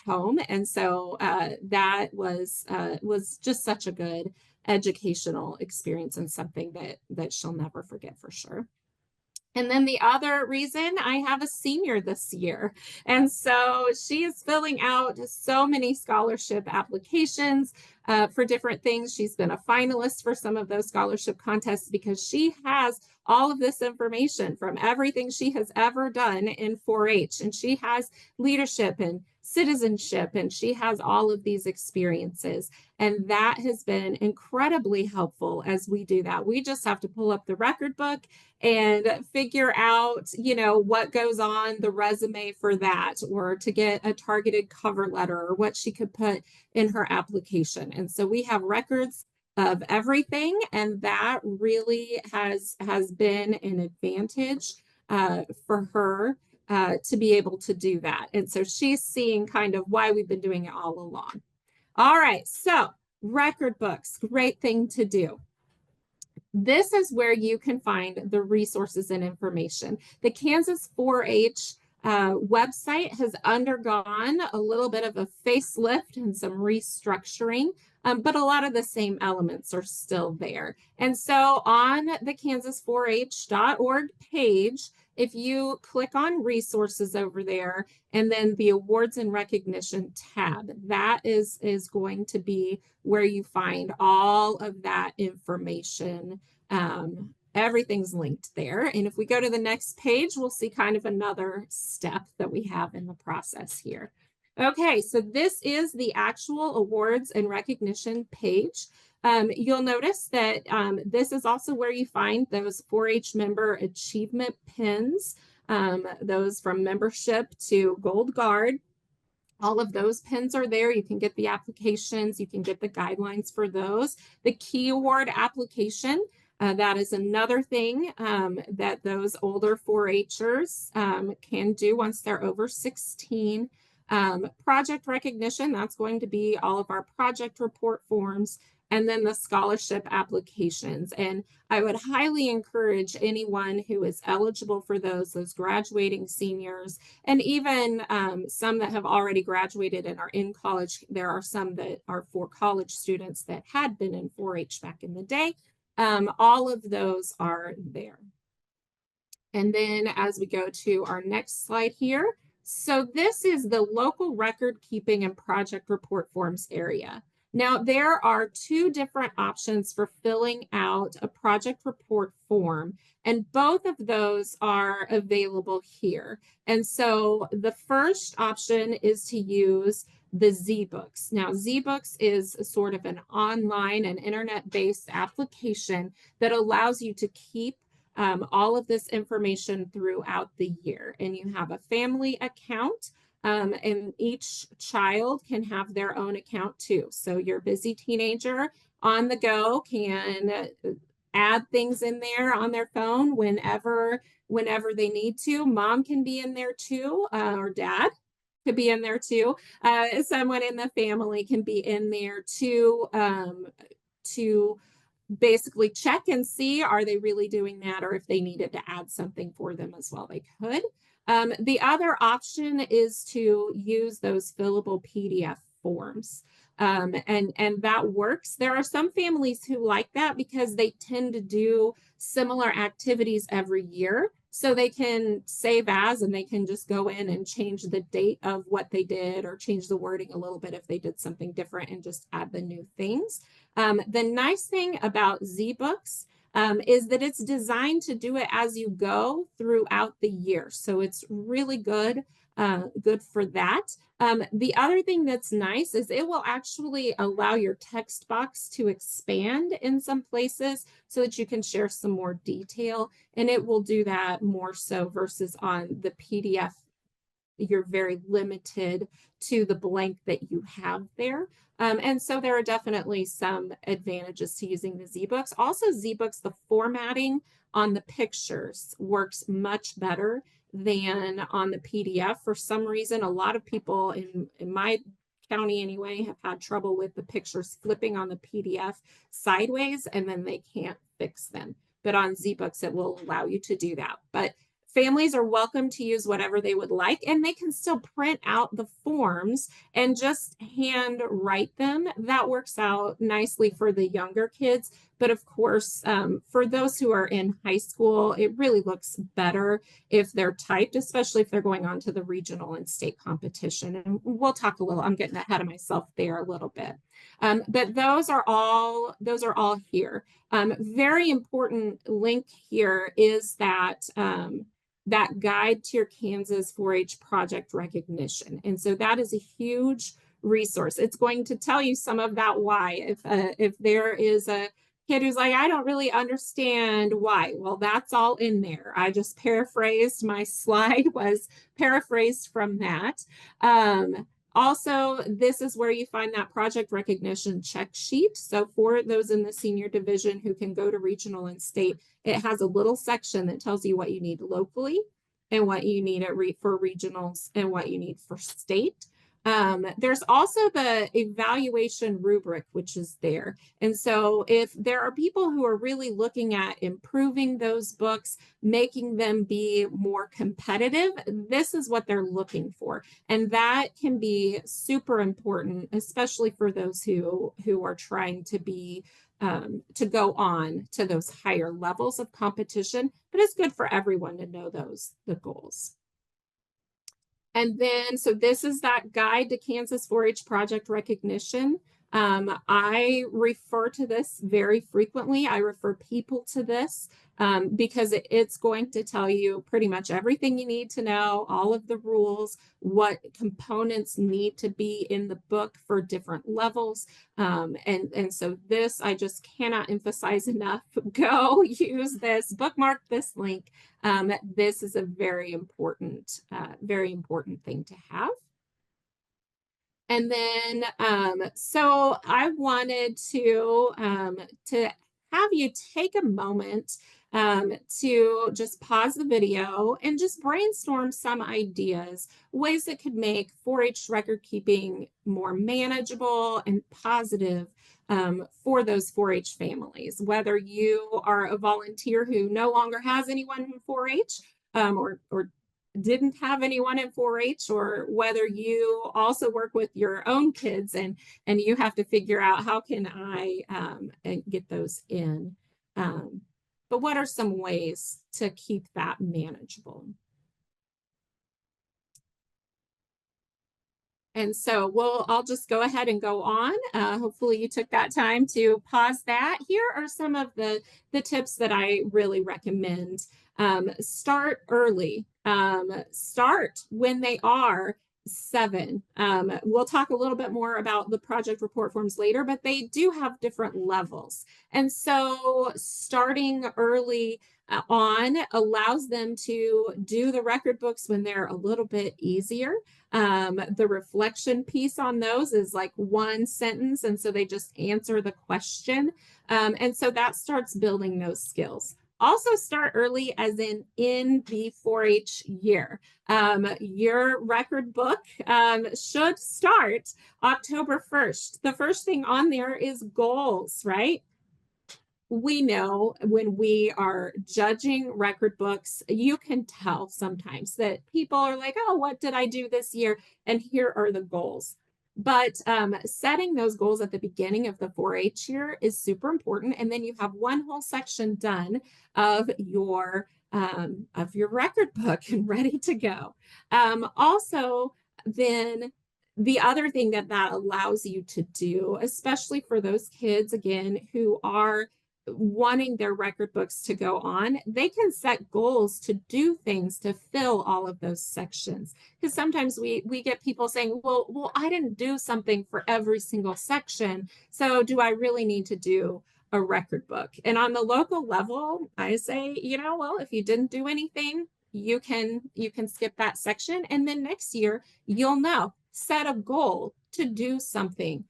home. And so that was just such a good educational experience and something that she'll never forget for sure. And then the other reason, I have a senior this year. And so she is filling out so many scholarship applications for different things. She's been a finalist for some of those scholarship contests because she has all of this information from everything she has ever done in 4-H. And she has leadership and citizenship, and she has all of these experiences. And that has been incredibly helpful as we do that. We just have to pull up the record book and figure out, what goes on the resume for that, or to get a targeted cover letter, or what she could put in her application. And so we have records everything, and that really has been an advantage for her to be able to do that. And so she's seeing kind of why we've been doing it all along. All right, so record books, great thing to do. This is where you can find the resources and information. The Kansas 4-H website has undergone a little bit of a facelift and some restructuring, but a lot of the same elements are still there. And so on the kansas4h.org page, if you click on resources over there and then the awards and recognition tab, that is going to be where you find all of that information. Everything's linked there. And if we go to the next page, we'll see kind of another step that we have in the process here. Okay, so this is the actual awards and recognition page. You'll notice that this is also where you find those 4-H member achievement pins, those from membership to Gold Guard. All of those pins are there. You can get the applications, you can get the guidelines for those. The Key Award application, that is another thing that those older 4-Hers can do once they're over 16. Project recognition, that's going to be all of our project report forms, and then the scholarship applications. And I would highly encourage anyone who is eligible for those graduating seniors, and even some that have already graduated and are in college. There are some that are for college students that had been in 4-H back in the day. All of those are there. And then as we go to our next slide here, so this is the local record keeping and project report forms area. Now, there are two different options for filling out a project report form, and both of those are available here. And so the first option is to use the ZBooks. Now, ZBooks is sort of an online and internet-based application that allows you to keep all of this information throughout the year. And you have a family account, and each child can have their own account too. So your busy teenager on the go can add things in there on their phone whenever they need to. Mom can be in there too, or dad could be in there too. Someone in the family can be in there too, to basically check and see, are they really doing that? Or if they needed to add something for them as well, they could. The other option is to use those fillable PDF forms. And that works. There are some families who like that because they tend to do similar activities every year. So they can save as, and they can just go in and change the date of what they did, or change the wording a little bit if they did something different, and just add the new things. The nice thing about ZBooks is that it's designed to do it as you go throughout the year. So it's really good, good for that. The other thing that's nice is it will actually allow your text box to expand in some places so that you can share some more detail, and it will do that more so versus on the PDF. You're very limited to the blank that you have there. And so there are definitely some advantages to using the ZBooks. Also, ZBooks, the formatting on the pictures works much better than on the PDF. For some reason, a lot of people in my county anyway have had trouble with the pictures flipping on the PDF sideways, and then they can't fix them. But on ZBooks, it will allow you to do that. But families are welcome to use whatever they would like, and they can still print out the forms and just hand write them. That works out nicely for the younger kids. But of course, for those who are in high school, it really looks better if they're typed, especially if they're going on to the regional and state competition. And we'll talk a little, I'm getting ahead of myself there a little bit. But those are all here. Very important link here is that that guide to your Kansas 4-H project recognition. And so that is a huge resource. It's going to tell you some of that why. If there is a kid who's like, I don't really understand why, well, that's all in there. I just paraphrased, my slide was paraphrased from that. Also, this is where you find that project recognition check sheet. So for those in the senior division who can go to regional and state, it has a little section that tells you what you need locally and what you need for regionals and what you need for state. There's also the evaluation rubric, which is there. And so if there are people who are really looking at improving those books, making them be more competitive, this is what they're looking for. And that can be super important, especially for those who are trying to be to go on to those higher levels of competition, but it's good for everyone to know the goals. And then, so this is that guide to Kansas 4-H project recognition. I refer to this very frequently. I refer people to this because it's going to tell you pretty much everything you need to know, all of the rules, what components need to be in the book for different levels. And so this, I just cannot emphasize enough. Go use this, bookmark this link. This is a very important thing to have. And then, so I wanted to have you take a moment to just pause the video and just brainstorm some ideas, ways that could make 4-H record keeping more manageable and positive for those 4-H families, whether you are a volunteer who no longer has anyone in 4-H or didn't have anyone in 4-H, or whether you also work with your own kids and you have to figure out how can I get those in. But what are some ways to keep that manageable? And so I'll just go ahead and go on. Hopefully you took that time to pause that. Here are some of the tips that I really recommend. Start early. Start when they are 7. We'll talk a little bit more about the project report forms later, but they do have different levels. And so starting early on allows them to do the record books when they're a little bit easier. The reflection piece on those is like one sentence, and so they just answer the question. And so that starts building those skills. Also start early, as in the 4-H year. Your record book should start October 1st. The first thing on there is goals, right? We know when we are judging record books, you can tell sometimes that people are like, oh, what did I do this year? And here are the goals. But setting those goals at the beginning of the 4-H year is super important. And then you have one whole section done of your record book and ready to go. Also, then the other thing that allows you to do, especially for those kids, again, who are wanting their record books to go on, they can set goals to do things to fill all of those sections. Because sometimes we get people saying, well, I didn't do something for every single section, so do I really need to do a record book? And on the local level, I say, well, if you didn't do anything, you can skip that section, and then next year you'll know. Set a goal to do something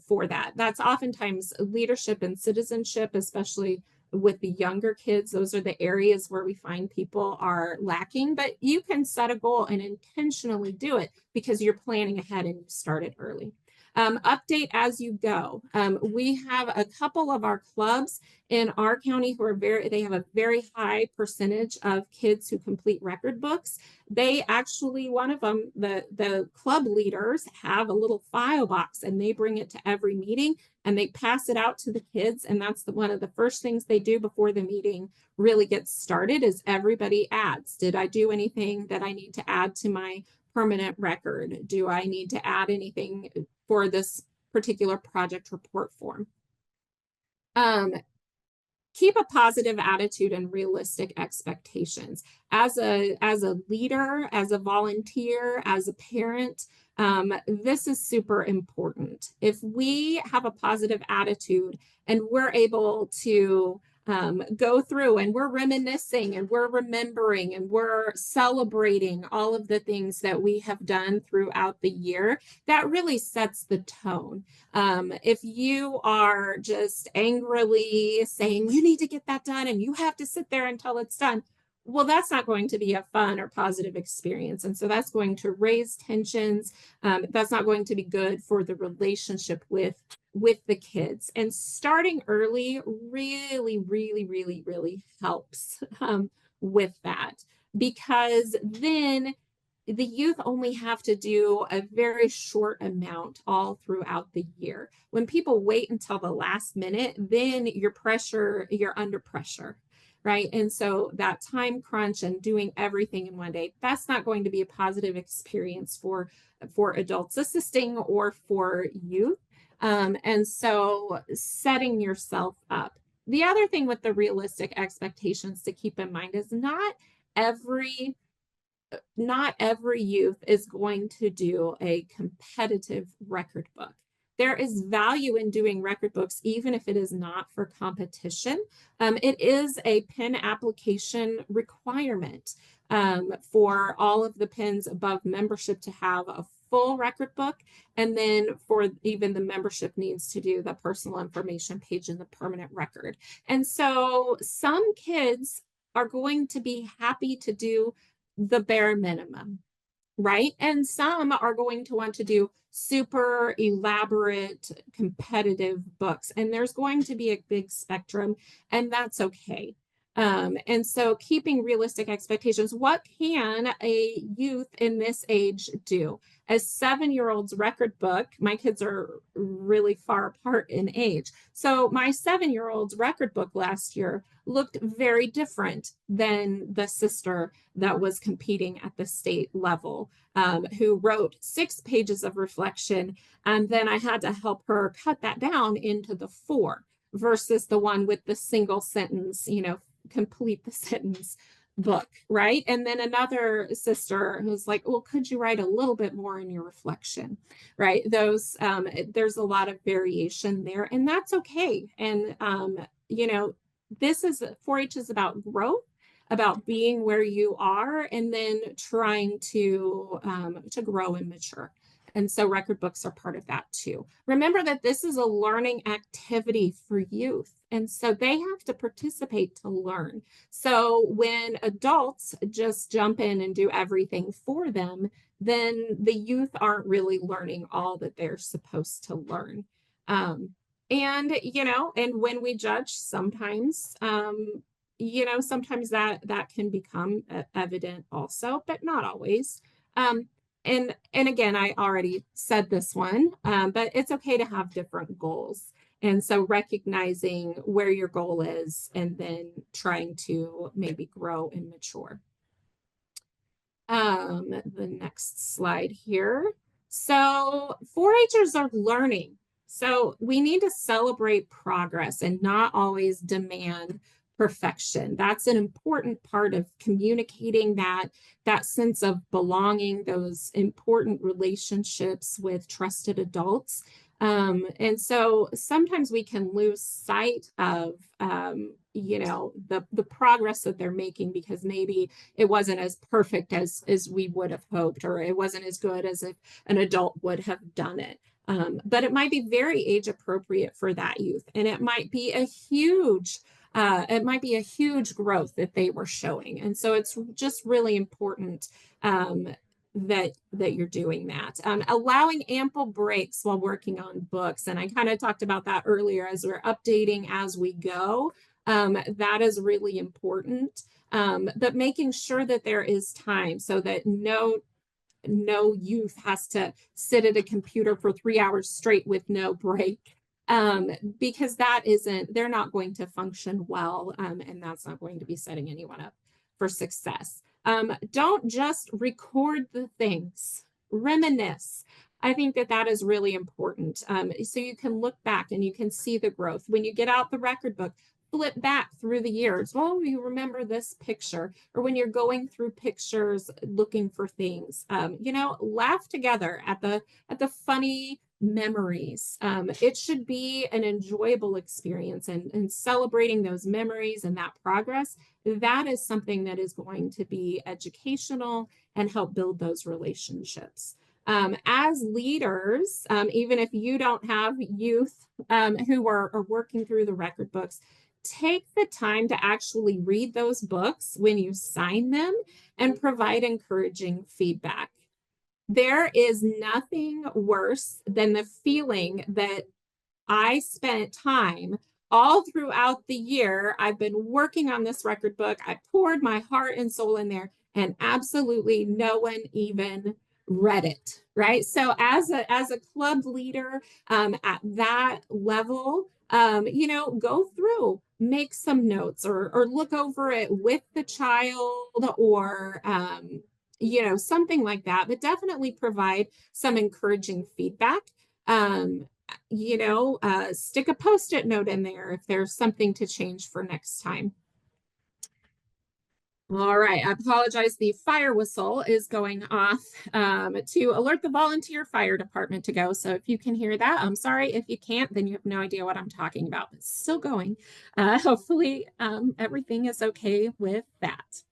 for that. That's oftentimes leadership and citizenship, especially with the younger kids. Those are the areas where we find people are lacking, but you can set a goal and intentionally do it because you're planning ahead and you started early. Update as you go. We have a couple of our clubs in our county who are they have a very high percentage of kids who complete record books. They actually, one of them, the club leaders have a little file box, and they bring it to every meeting and they pass it out to the kids. And that's one of the first things they do before the meeting really gets started is everybody adds. Did I do anything that I need to add to my permanent record? Do I need to add anything for this particular project report form? Keep a positive attitude and realistic expectations. As a leader, as a volunteer, as a parent, this is super important. If we have a positive attitude and we're able to go through and we're reminiscing and we're remembering and we're celebrating all of the things that we have done throughout the year, that really sets the tone. If you are just angrily saying, you need to get that done and you have to sit there until it's done, well, that's not going to be a fun or positive experience. And so that's going to raise tensions. That's not going to be good for the relationship with the kids. And starting early really helps with that, because then the youth only have to do a very short amount all throughout the year. When people wait until the last minute, then you're under pressure, right? And so that time crunch and doing everything in one day, that's not going to be a positive experience for adults assisting or for youth. And so setting yourself up. The other thing with the realistic expectations to keep in mind is not every youth is going to do a competitive record book. There is value in doing record books, even if it is not for competition. It is a PIN application requirement for all of the PINs above membership to have a full record book. And then for even the membership needs to do the personal information page in the permanent record. And so some kids are going to be happy to do the bare minimum, right? And some are going to want to do super elaborate competitive books, and there's going to be a big spectrum, and that's okay. And so keeping realistic expectations, what can a youth in this age do? A 7-year-old's record book, my kids are really far apart in age. So my 7-year-old's record book last year looked very different than the sister that was competing at the state level, who wrote 6 pages of reflection. And then I had to help her cut that down into the 4 versus the one with the single sentence, complete the sentence book, right? And then another sister who's like, well, could you write a little bit more in your reflection, right? Those, there's a lot of variation there, and that's okay. And, this is 4-H is about growth, about being where you are, and then trying to grow and mature. And so record books are part of that too. Remember that this is a learning activity for youth. And so they have to participate to learn. So when adults just jump in and do everything for them, then the youth aren't really learning all that they're supposed to learn. And when we judge, sometimes, sometimes that can become evident also, but not always. And again, I already said this one, but it's okay to have different goals. And so recognizing where your goal is and then trying to maybe grow and mature. The next slide here. So 4-Hers are learning. So we need to celebrate progress and not always demand perfection. That's an important part of communicating that sense of belonging, those important relationships with trusted adults. And so sometimes we can lose sight of, the progress that they're making because maybe it wasn't as perfect as we would have hoped, or it wasn't as good as if an adult would have done it. But it might be very age appropriate for that youth. And it might be a huge growth that they were showing. And so it's just really important that you're doing that. Allowing ample breaks while working on books. And I kind of talked about that earlier as we're updating as we go. That is really important. But making sure that there is time so that no youth has to sit at a computer for 3 hours straight with no break. Because they're not going to function well, and that's not going to be setting anyone up for success. Don't just record the things, reminisce. I think that is really important. So you can look back and you can see the growth. When you get out the record book, flip back through the years. Well, you remember this picture, or when you're going through pictures, looking for things, laugh together at the funny memories. It should be an enjoyable experience, and celebrating those memories and that progress, that is something that is going to be educational and help build those relationships. As leaders, even if you don't have youth who are working through the record books, take the time to actually read those books when you sign them and provide encouraging feedback. There is nothing worse than the feeling that I spent time all throughout the year. I've been working on this record book. I poured my heart and soul in there, and absolutely no one even read it, right? So as a club leader at that level, go through, make some notes, or look over it with the child, or something like that, but definitely provide some encouraging feedback. Stick a Post-it note in there if there's something to change for next time. All right, I apologize. The fire whistle is going off to alert the volunteer fire department to go. So if you can hear that, I'm sorry. If you can't, then you have no idea what I'm talking about. It's still going. Hopefully everything is okay with that.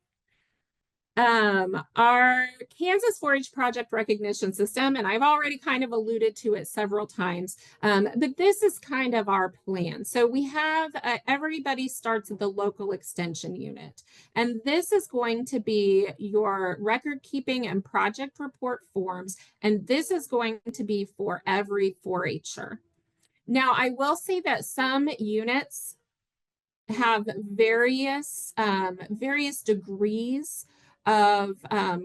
Our Kansas 4-H project recognition system, and I've already kind of alluded to it several times, but this is kind of our plan. So we have everybody starts at the local extension unit, and this is going to be your record keeping and project report forms, and this is going to be for every 4-H'er. Now, I will say that some units have various degrees of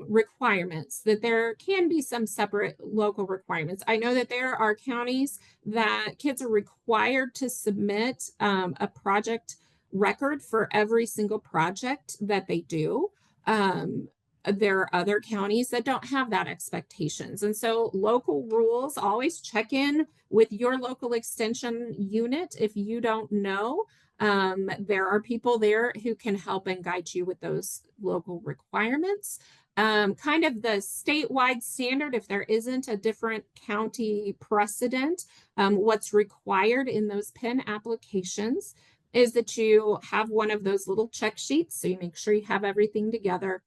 requirements, that there can be some separate local requirements. I know that there are counties that kids are required to submit a project record for every single project that they do. There are other counties that don't have that expectations. And so local rules, always check in with your local extension unit if you don't know. There are people there who can help and guide you with those local requirements. Kind of the statewide standard, if there isn't a different county precedent, what's required in those PIN applications is that you have one of those little check sheets, so you make sure you have everything together.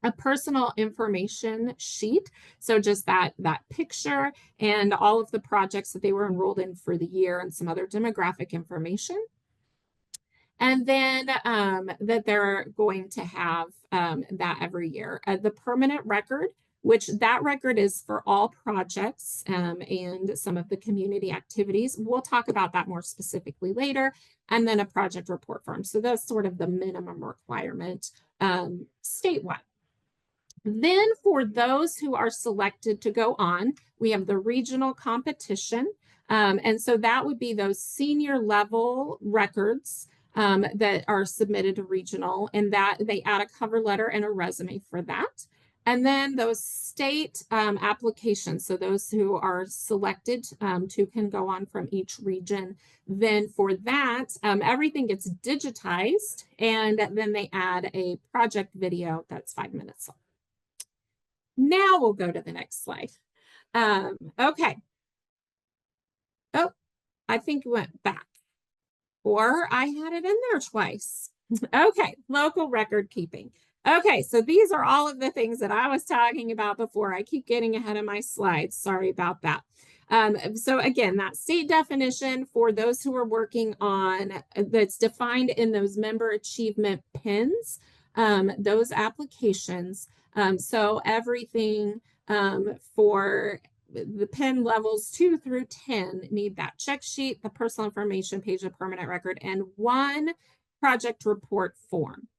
A personal information sheet, so just that picture and all of the projects that they were enrolled in for the year and some other demographic information. And then that they're going to have that every year. The permanent record, which that record is for all projects and some of the community activities. We'll talk about that more specifically later. And then a project report form. So that's sort of the minimum requirement statewide. Then for those who are selected to go on, we have the regional competition. And so that would be those senior level records that are submitted to regional, and that they add a cover letter and a resume for that. And then those state applications, so those who are selected to can go on from each region. Then for that, everything gets digitized, and then they add a project video that's 5 minutes long. Now we'll go to the next slide. Okay. Oh, I think it went back. Or I had it in there twice. Okay, local record keeping. Okay, so these are all of the things that I was talking about before. I keep getting ahead of my slides. Sorry about that. So again, that state definition for those who are working on, that's defined in those member achievement PINs, those applications. So everything for the PIN levels 2 through 10 need that check sheet, the personal information page, the permanent record, and one project report form.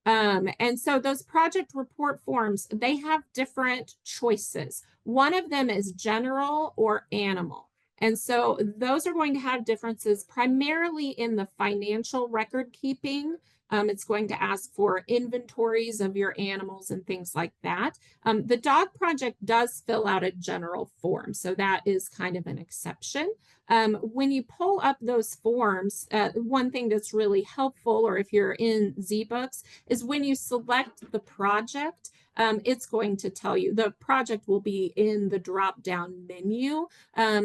And so those project report forms, they have different choices. One of them is general or animal. And so those are going to have differences primarily in the financial record keeping. It's going to ask for inventories of your animals and things like that. The dog project does fill out a general form, so that is kind of an exception. When you pull up those forms, one thing that's really helpful, or if you're in ZBooks, is when you select the project, it's going to tell you. The project will be in the drop-down menu.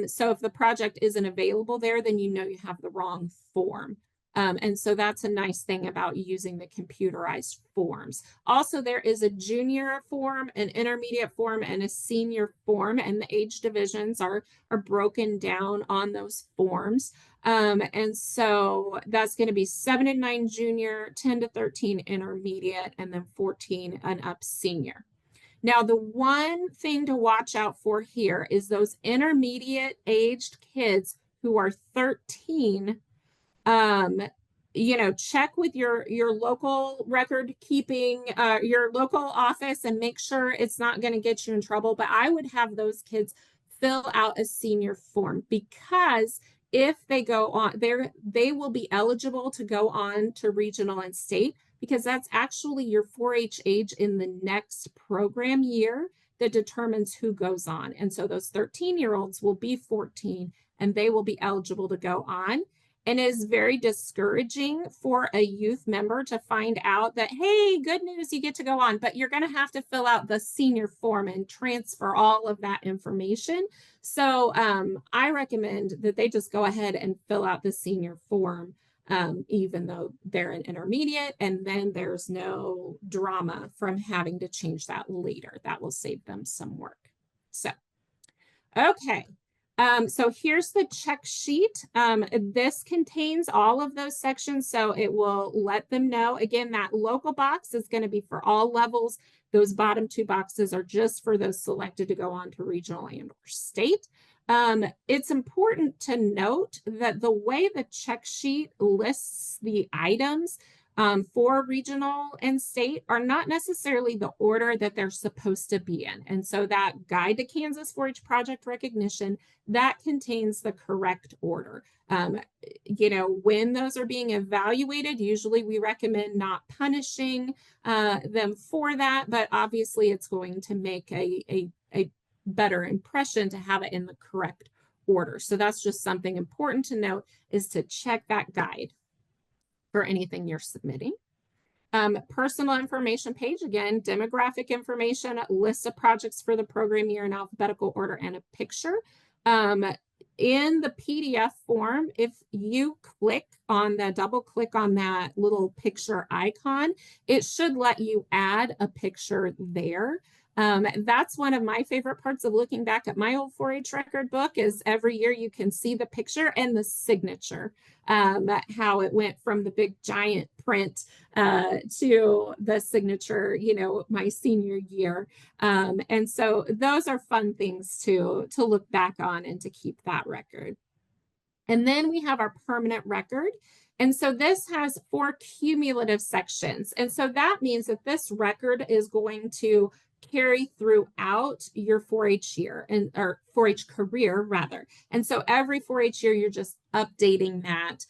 So if the project isn't available there, then you know you have the wrong form. And so that's a nice thing about using the computerized forms. Also, there is a junior form, an intermediate form, and a senior form, and the age divisions are broken down on those forms. And so that's going to be 7 and 9 junior, 10 to 13 intermediate, and then 14 and up senior. Now, the one thing to watch out for here is those intermediate aged kids who are 13. You know, check with your local record keeping, your local office, and make sure it's not going to get you in trouble. But I would have those kids fill out a senior form, because if they go on there, they will be eligible to go on to regional and state, because that's actually your 4-H age in the next program year that determines who goes on. And so those 13-year-olds will be 14 and they will be eligible to go on. And it is very discouraging for a youth member to find out that, hey, good news, you get to go on, but you're going to have to fill out the senior form and transfer all of that information. So I recommend that they just go ahead and fill out the senior form, even though they're an intermediate, and then there's no drama from having to change that later. That will save them some work. So, okay. So here's the check sheet. This contains all of those sections, so it will let them know. Again, that local box is going to be for all levels. Those bottom 2 boxes are just for those selected to go on to regional and or state. It's important to note that the way the check sheet lists the items for regional and state are not necessarily the order that they're supposed to be in. And so that Guide to Kansas 4-H Project Recognition, that contains the correct order. You know, when those are being evaluated, usually we recommend not punishing them for that, but obviously it's going to make a better impression to have it in the correct order. So that's just something important to note, is to check that guide for anything you're submitting. Personal information page, again, demographic information, list of projects for the program year in alphabetical order, and a picture. In the PDF form, if you double click on that little picture icon, it should let you add a picture there. That's one of my favorite parts of looking back at my old 4-H record book, is every year you can see the picture and the signature, how it went from the big giant print to the signature, you know, my senior year. And so those are fun things to look back on and to keep that record. And then we have our permanent record. And so this has 4 cumulative sections. And so that means that this record is going to carry throughout your 4-H year, or 4-H career rather. And so every 4-H year, you're just updating that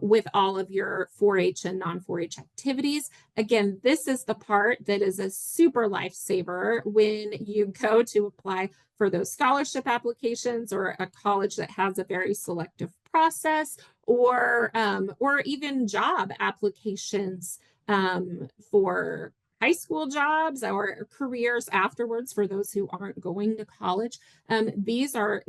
with all of your 4-H and non-4-H activities. Again, this is the part that is a super lifesaver when you go to apply for those scholarship applications, or a college that has a very selective process, or even job applications for high school jobs or careers afterwards for those who aren't going to college. These are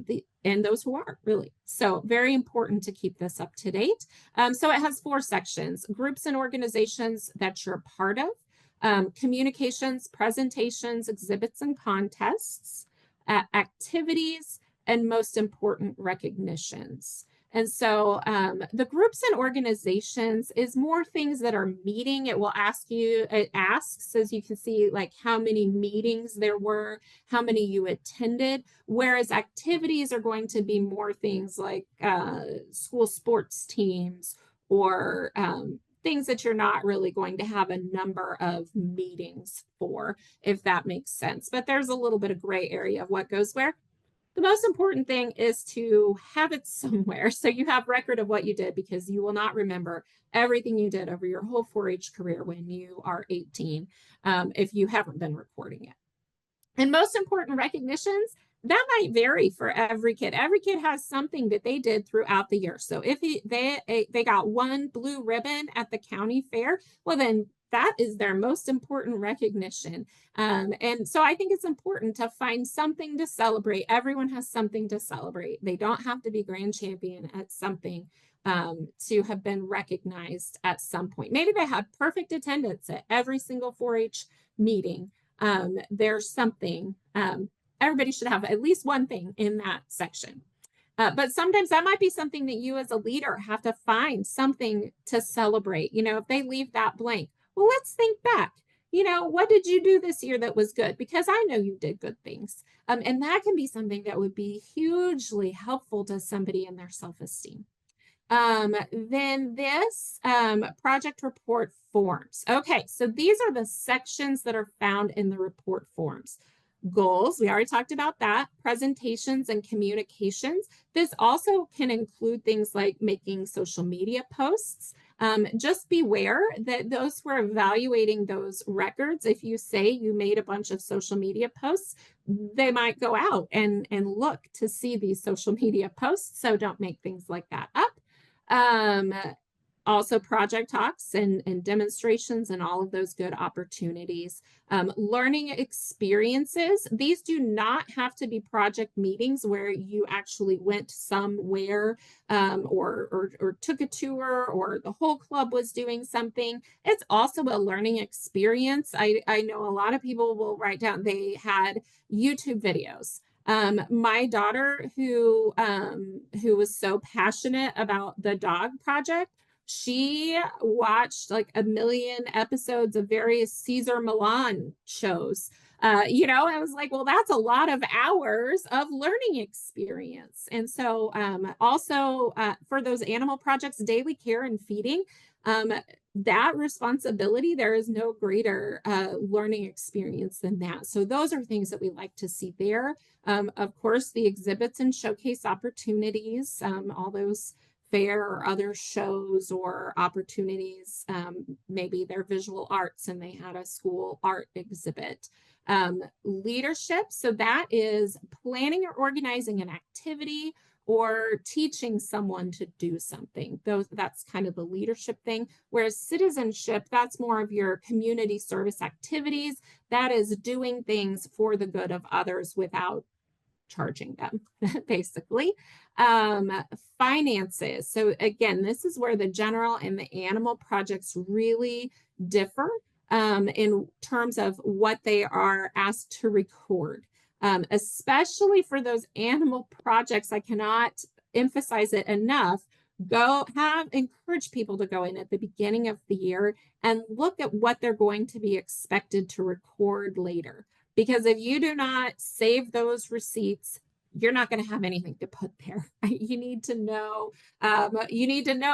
and those who are, really. So very important to keep this up to date. So it has 4 sections: groups and organizations that you're a part of, communications, presentations, exhibits and contests, activities, and most important, recognitions. And so the groups and organizations is more things that are meeting. It will ask you, it asks, as you can see, like how many meetings there were, how many you attended, whereas activities are going to be more things like school sports teams, or things that you're not really going to have a number of meetings for, if that makes sense. But there's a little bit of gray area of what goes where. The most important thing is to have it somewhere, so you have record of what you did, because you will not remember everything you did over your whole 4-H career when you are 18, if you haven't been recording it. And most important, recognitions, that might vary for every kid. Every kid has something that they did throughout the year. So if they got 1 blue ribbon at the county fair, well, then that is their most important recognition. And so I think it's important to find something to celebrate. Everyone has something to celebrate. They don't have to be grand champion at something to have been recognized at some point. Maybe they had perfect attendance at every single 4-H meeting. There's something, everybody should have at least one thing in that section. But sometimes that might be something that you as a leader have to find something to celebrate. You know, if they leave that blank, well, let's think back. You know, what did you do this year that was good? Because I know you did good things. And that can be something that would be hugely helpful to somebody in their self-esteem. Then this project report forms. Okay, so these are the sections that are found in the report forms. Goals, we already talked about that. Presentations and communications. This also can include things like making social media posts. Just beware that those who are evaluating those records, if you say you made a bunch of social media posts, they might go out and look to see these social media posts. So don't make things like that up. Also project talks and demonstrations and all of those good opportunities. Learning experiences. These do not have to be project meetings where you actually went somewhere or took a tour or the whole club was doing something. It's also a learning experience. I know a lot of people will write down they had YouTube videos. My daughter who was so passionate about the dog project, she watched like 1 million episodes of various Cesar Millan shows. You know, I was like, well, that's a lot of hours of learning experience. And so also for those animal projects, daily care and feeding, that responsibility, there is no greater learning experience than that. So those are things that we like to see there. Of course, the exhibits and showcase opportunities, all those fair or other shows or opportunities. Maybe they're visual arts and they had a school art exhibit. Leadership, so that is planning or organizing an activity or teaching someone to do something. That's kind of the leadership thing. Whereas citizenship, that's more of your community service activities. That is doing things for the good of others without charging them, basically. Finances. So again, this is where the general and the animal projects really differ in terms of what they are asked to record. Especially for those animal projects, I cannot emphasize it enough. Encourage people to go in at the beginning of the year and look at what they're going to be expected to record later. Because if you do not save those receipts, you're not going to have anything to put there. You need to know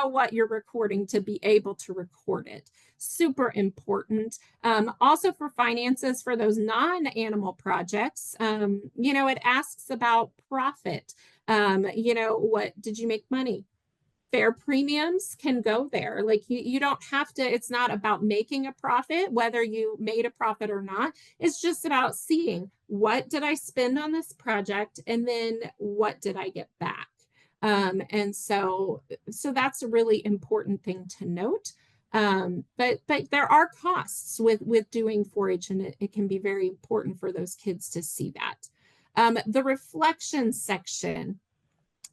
what you're recording to be able to record it. Super important. Also for finances for those non-animal projects, you know, it asks about profit. You know, what did you make money? Fair premiums can go there. Like you don't have to, it's not about making a profit, whether you made a profit or not. It's just about seeing what did I spend on this project and then what did I get back? And so that's a really important thing to note. But there are costs with doing 4-H, and it can be very important for those kids to see that. The reflection section.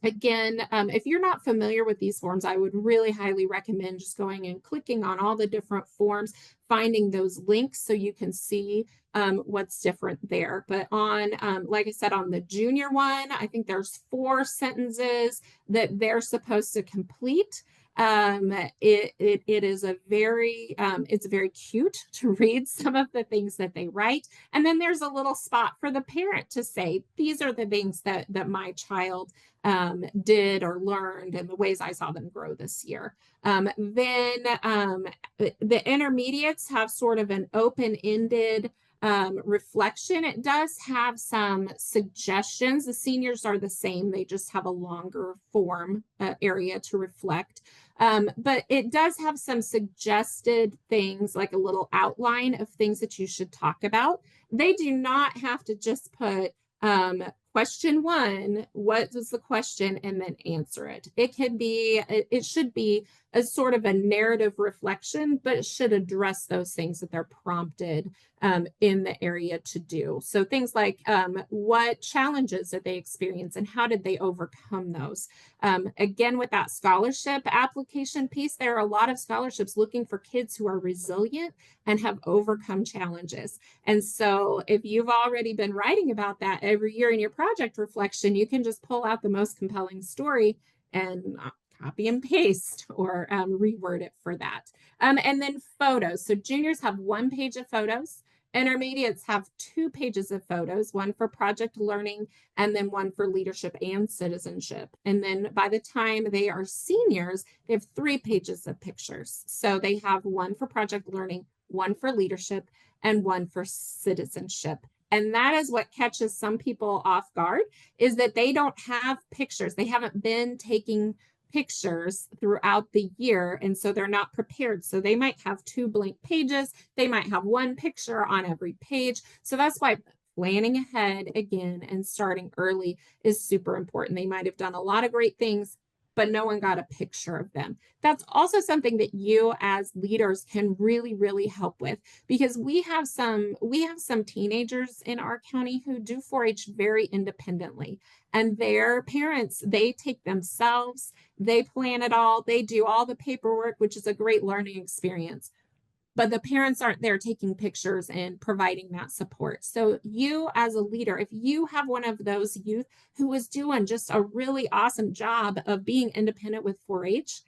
Again, if you're not familiar with these forms, I would really highly recommend just going and clicking on all the different forms, finding those links so you can see what's different there. But on, like I said, on the junior one, I think there's 4 sentences that they're supposed to complete. It is a very, it's very cute to read some of the things that they write. And then there's a little spot for the parent to say, these are the things that my child did or learned and the ways I saw them grow this year. Then the intermediates have sort of an open-ended reflection. It does have some suggestions. The seniors are the same. They just have a longer form area to reflect. But it does have some suggested things like a little outline of things that you should talk about. They do not have to just put question one, what was the question, and then answer it. It should be a sort of a narrative reflection, but it should address those things that they're prompted in the area to do. So things like what challenges did they experience and how did they overcome those? Again, with that scholarship application piece, there are a lot of scholarships looking for kids who are resilient and have overcome challenges. And so if you've already been writing about that every year in your project reflection, you can just pull out the most compelling story and copy and paste or reword it for that. And then photos. So juniors have 1 page of photos. Intermediates have 2 pages of photos, one for project learning and then one for leadership and citizenship. And then by the time they are seniors, they have 3 pages of pictures. So they have one for project learning, one for leadership, and one for citizenship. And that is what catches some people off guard, is that they don't have pictures. They haven't been taking pictures throughout the year, and so they're not prepared. So they might have 2 blank pages. They might have 1 picture on every page. So that's why planning ahead again and starting early is super important. They might have done a lot of great things, but no one got a picture of them. That's also something that you as leaders can really, really help with, because we have some teenagers in our county who do 4-H very independently, and their parents, they take themselves, they plan it all, they do all the paperwork, which is a great learning experience. But the parents aren't there taking pictures and providing that support. So you as a leader, if you have one of those youth who is doing just a really awesome job of being independent with 4-H,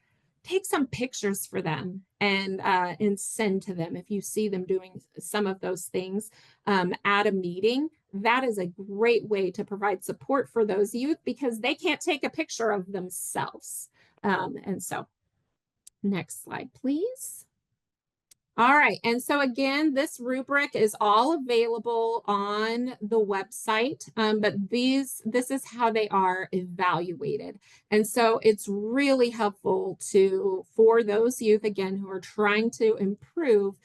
take some pictures for them and send to them. If you see them doing some of those things at a meeting, that is a great way to provide support for those youth, because they can't take a picture of themselves. And so next slide, please. All right, and so again, this rubric is all available on the website, but this is how they are evaluated. And so it's really helpful for those youth, again, who are trying to improve.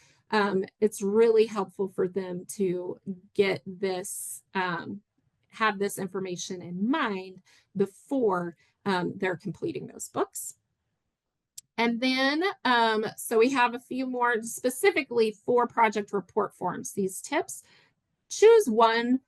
It's really helpful for them to get this, have this information in mind before they're completing those books. And then, so we have a few more specifically for project report forms. These tips: choose one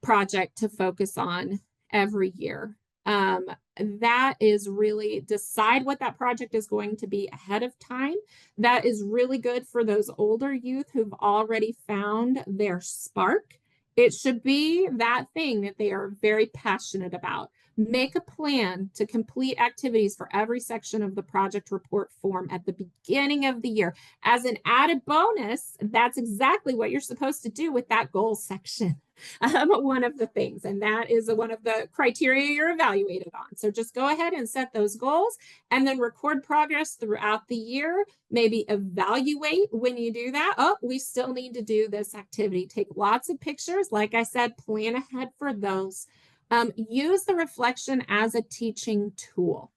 project to focus on every year. That is really, decide what that project is going to be ahead of time. That is really good for those older youth who've already found their spark. It should be that thing that they are very passionate about. Make a plan to complete activities for every section of the project report form at the beginning of the year. As an added bonus, that's exactly what you're supposed to do with that goals section. One of the things, and that is one of the criteria you're evaluated on. So just go ahead and set those goals and then record progress throughout the year. Maybe evaluate when you do that. Oh, we still need to do this activity. Take lots of pictures. Like I said, plan ahead for those. Use the reflection as a teaching tool.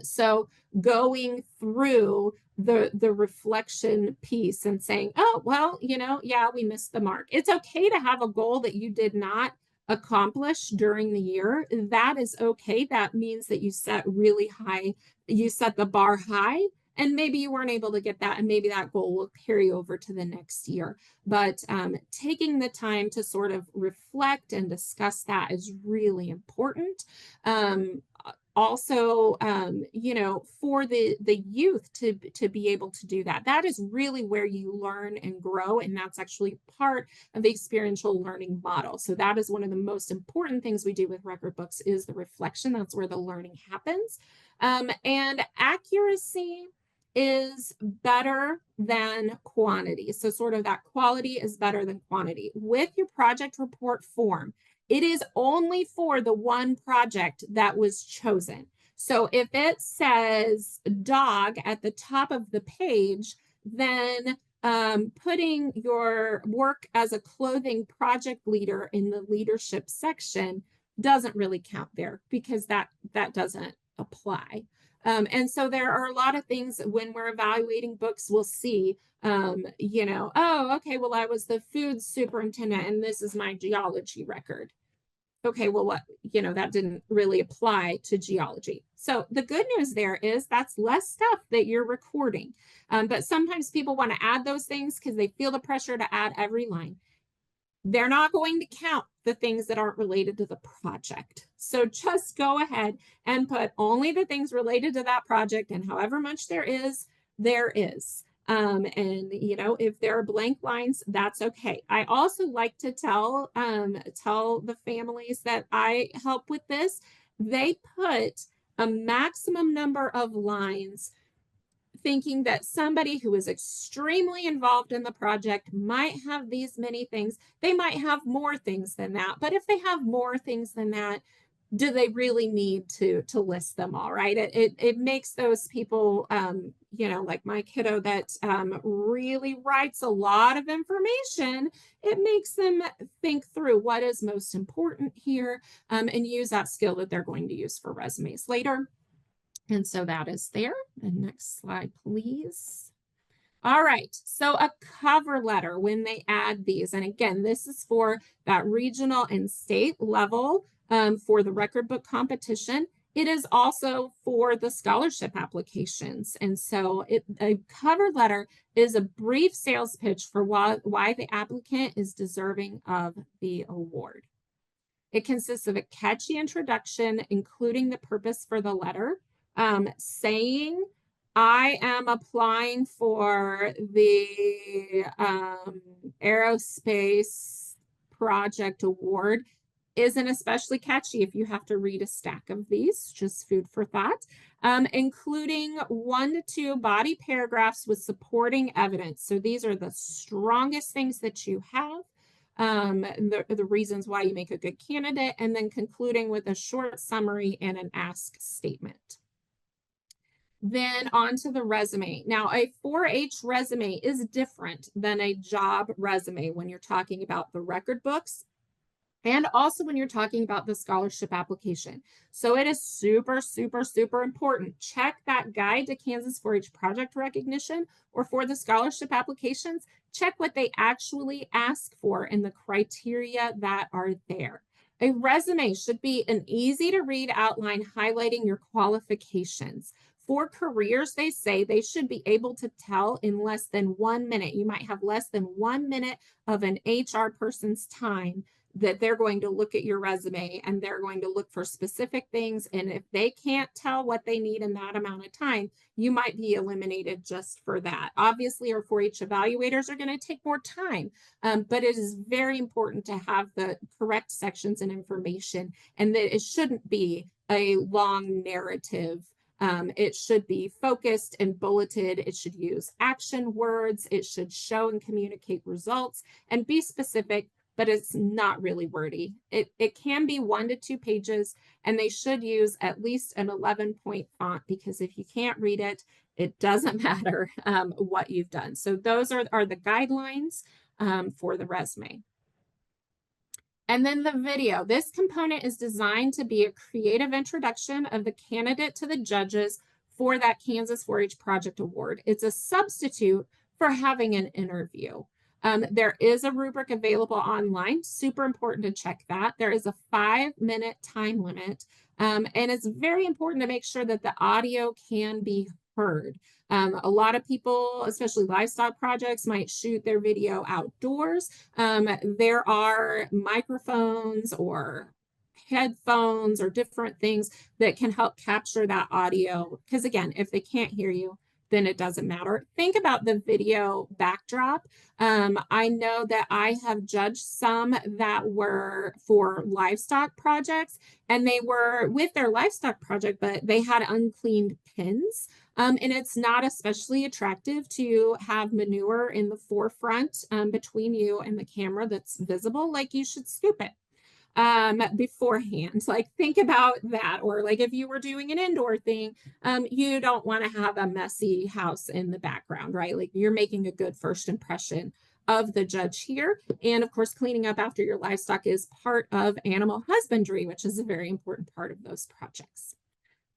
So going through the reflection piece and saying, oh, well, yeah, we missed the mark. It's okay to have a goal that you did not accomplish during the year. That is okay. That means that you set really high, you set the bar high, and maybe you weren't able to get that, and maybe that goal will carry over to the next year. But taking the time to sort of reflect and discuss that is really important. Also, for the youth to be able to do that, that is really where you learn and grow, and that's actually part of the experiential learning model. So that is one of the most important things we do with record books, is the reflection. That's where the learning happens. And accuracy is better than quantity. So sort of that quality is better than quantity. With your project report form, it is only for the one project that was chosen. So if it says dog at the top of the page, then putting your work as a clothing project leader in the leadership section doesn't really count there, because that doesn't apply. And so there are a lot of things when we're evaluating books, we'll see, oh, okay, well, I was the food superintendent and this is my geology record. okay, well, what, that didn't really apply to geology. So the good news there is that's less stuff that you're recording. But sometimes people want to add those things because they feel the pressure to add every line. They're not going to count the things that aren't related to the project. So just go ahead and put only the things related to that project, and however much there is, there is. And if there are blank lines, that's okay. I also like to tell the families that I help with this, they put a maximum number of lines thinking that somebody who is extremely involved in the project might have these many things. They might have more things than that, but if they have more things than that, do they really need to list them all, right? It makes those people, like my kiddo that really writes a lot of information, it makes them think through what is most important here, and use that skill that they're going to use for resumes later. And so that is there. And next slide, please. All right, so a cover letter when they add these, and again, this is for that regional and state level for the record book competition. It is also for the scholarship applications. And so a cover letter is a brief sales pitch for why the applicant is deserving of the award. It consists of a catchy introduction, including the purpose for the letter, saying, I am applying for the aerospace project award, isn't especially catchy if you have to read a stack of these, just food for thought, including 1 to 2 body paragraphs with supporting evidence. So these are the strongest things that you have. The reasons why you make a good candidate, and then concluding with a short summary and an ask statement. Then on to the resume. Now, a 4-H resume is different than a job resume when you're talking about the record books and also when you're talking about the scholarship application. So it is super, super, super important. Check that guide to Kansas 4-H project recognition or for the scholarship applications. Check what they actually ask for and the criteria that are there. A resume should be an easy to read outline highlighting your qualifications. For careers, they say they should be able to tell in less than 1 minute. You might have less than 1 minute of an HR person's time that they're going to look at your resume and they're going to look for specific things. And if they can't tell what they need in that amount of time, you might be eliminated just for that. Obviously, our 4-H evaluators are going to take more time, but it is very important to have the correct sections and information, and that it shouldn't be a long narrative. It should be focused and bulleted. It should use action words. It should show and communicate results and be specific, but it's not really wordy. It can be 1 to 2 pages, and they should use at least an 11-point font, because if you can't read it, it doesn't matter what you've done. So those are the guidelines for the resume. And then the video. This component is designed to be a creative introduction of the candidate to the judges for that Kansas 4-H Project Award. It's a substitute for having an interview. There is a rubric available online. Super important to check that. There is a 5-minute time limit. And it's very important to make sure that the audio can be heard. A lot of people, especially livestock projects, might shoot their video outdoors. There are microphones or headphones or different things that can help capture that audio. Because again, if they can't hear you, then it doesn't matter. Think about the video backdrop. I know that I have judged some that were for livestock projects, and they were with their livestock project, but they had uncleaned pins. And it's not especially attractive to have manure in the forefront between you and the camera that's visible. Like, you should scoop it beforehand. Like, think about that. Or like if you were doing an indoor thing, you don't want to have a messy house in the background, right? Like, you're making a good first impression of the judge here. And of course, cleaning up after your livestock is part of animal husbandry, which is a very important part of those projects.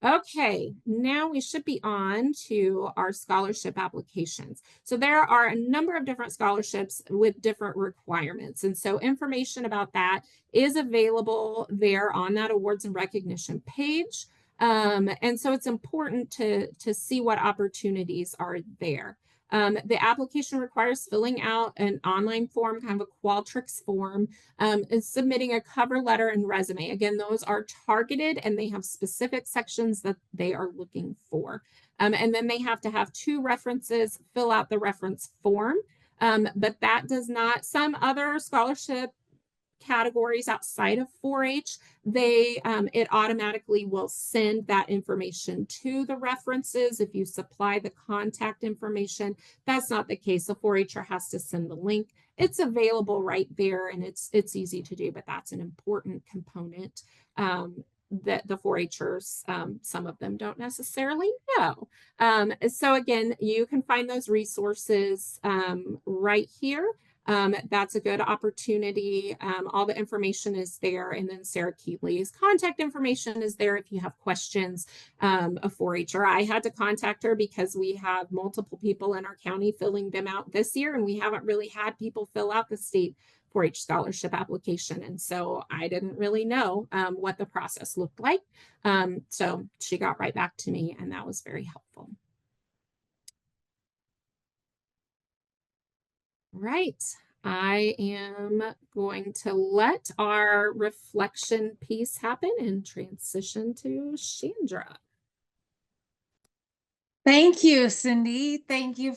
Okay, now we should be on to our scholarship applications. So there are a number of different scholarships with different requirements. And so information about that is available there on that awards and recognition page. And so it's important to see what opportunities are there. The application requires filling out an online form, kind of a Qualtrics form, and submitting a cover letter and resume. Again, those are targeted and they have specific sections that they are looking for. And then they have to have 2 references, fill out the reference form. But that does not, some other scholarship categories outside of 4-H, they it automatically will send that information to the references if you supply the contact information. That's not the case. The 4-H'er has to send the link. It's available right there, and it's easy to do, but that's an important component that the 4-H'ers, some of them don't necessarily know. So again, you can find those resources right here. That's a good opportunity. All the information is there. And then Sarah Keeley's contact information is there if you have questions of 4-H'er. I had to contact her because we have multiple people in our county filling them out this year, and we haven't really had people fill out the state 4-H scholarship application. And so I didn't really know what the process looked like. So she got right back to me, and that was very helpful. Right. I am going to let our reflection piece happen and transition to Chandra. Thank you, Cindy. Thank you.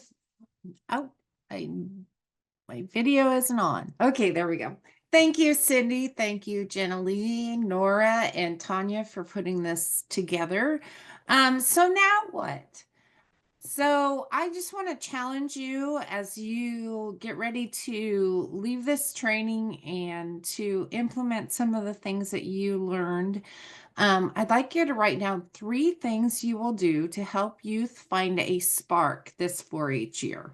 Oh, my video isn't on. Okay, there we go. Thank you, Cindy. Thank you, Jenna Lee, Nora, and Tanya for putting this together. So now what? So I just want to challenge you as you get ready to leave this training and to implement some of the things that you learned. I'd like you to write down 3 things you will do to help youth find a spark this 4-H year.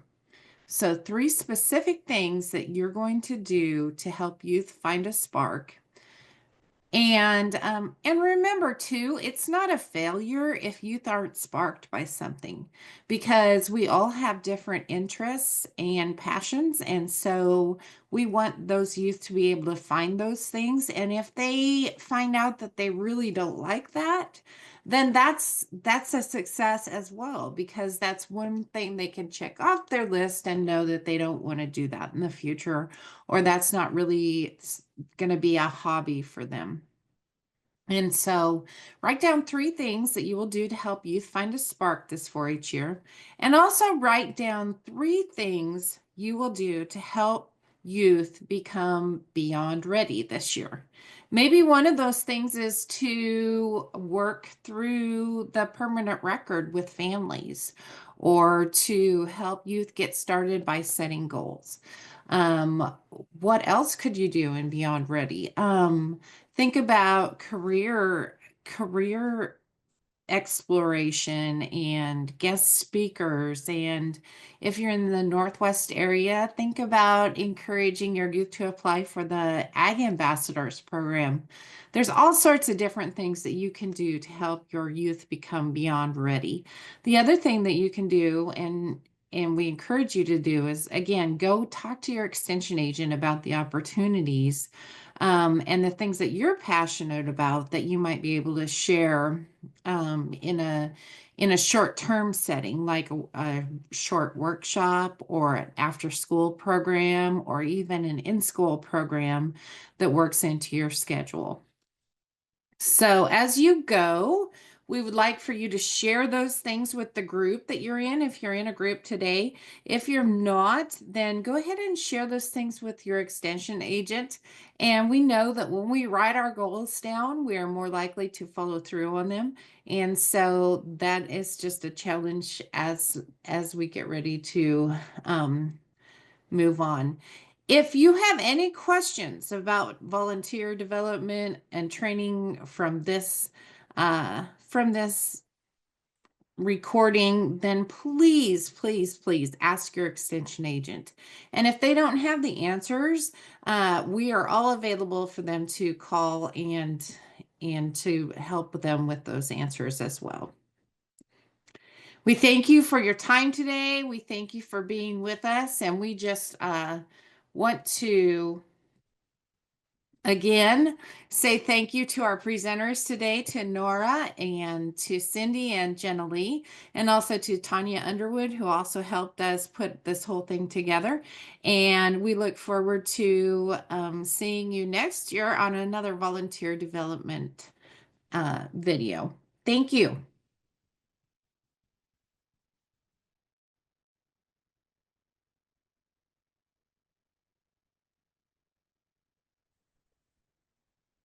So 3 specific things that you're going to do to help youth find a spark. And remember too, it's not a failure if youth aren't sparked by something, because we all have different interests and passions. And so we want those youth to be able to find those things. And if they find out that they really don't like that, then that's a success as well, because that's one thing they can check off their list and know that they don't want to do that in the future, or that's not really going to be a hobby for them. And so write down 3 things that you will do to help youth find a spark this 4-H year. And also write down 3 things you will do to help youth become beyond ready this year. Maybe one of those things is to work through the permanent record with families, or to help youth get started by setting goals. What else could you do in Beyond Ready? Think about career exploration and guest speakers. And if you're in the Northwest area, think about encouraging your youth to apply for the Ag Ambassadors program. There's all sorts of different things that you can do to help your youth become beyond ready. The other thing that you can do, and we encourage you to do, is, again, go talk to your extension agent about the opportunities and the things that you're passionate about that you might be able to share in a short-term setting, like a short workshop or an after-school program, or even an in-school program that works into your schedule. So as you go, we would like for you to share those things with the group that you're in, if you're in a group today. If you're not, then go ahead and share those things with your extension agent. And we know that when we write our goals down, we are more likely to follow through on them. And so that is just a challenge as we get ready to move on. If you have any questions about volunteer development and training from this recording, then please ask your extension agent. And if they don't have the answers, we are all available for them to call and and to help them with those answers as well. We thank you for your time today. We thank you for being with us, and we just want to again say thank you to our presenters today, to Nora and to Cindy and Jenna Lee, and also to Tanya Underwood, who also helped us put this whole thing together. And we look forward to seeing you next year on another volunteer development video. Thank you.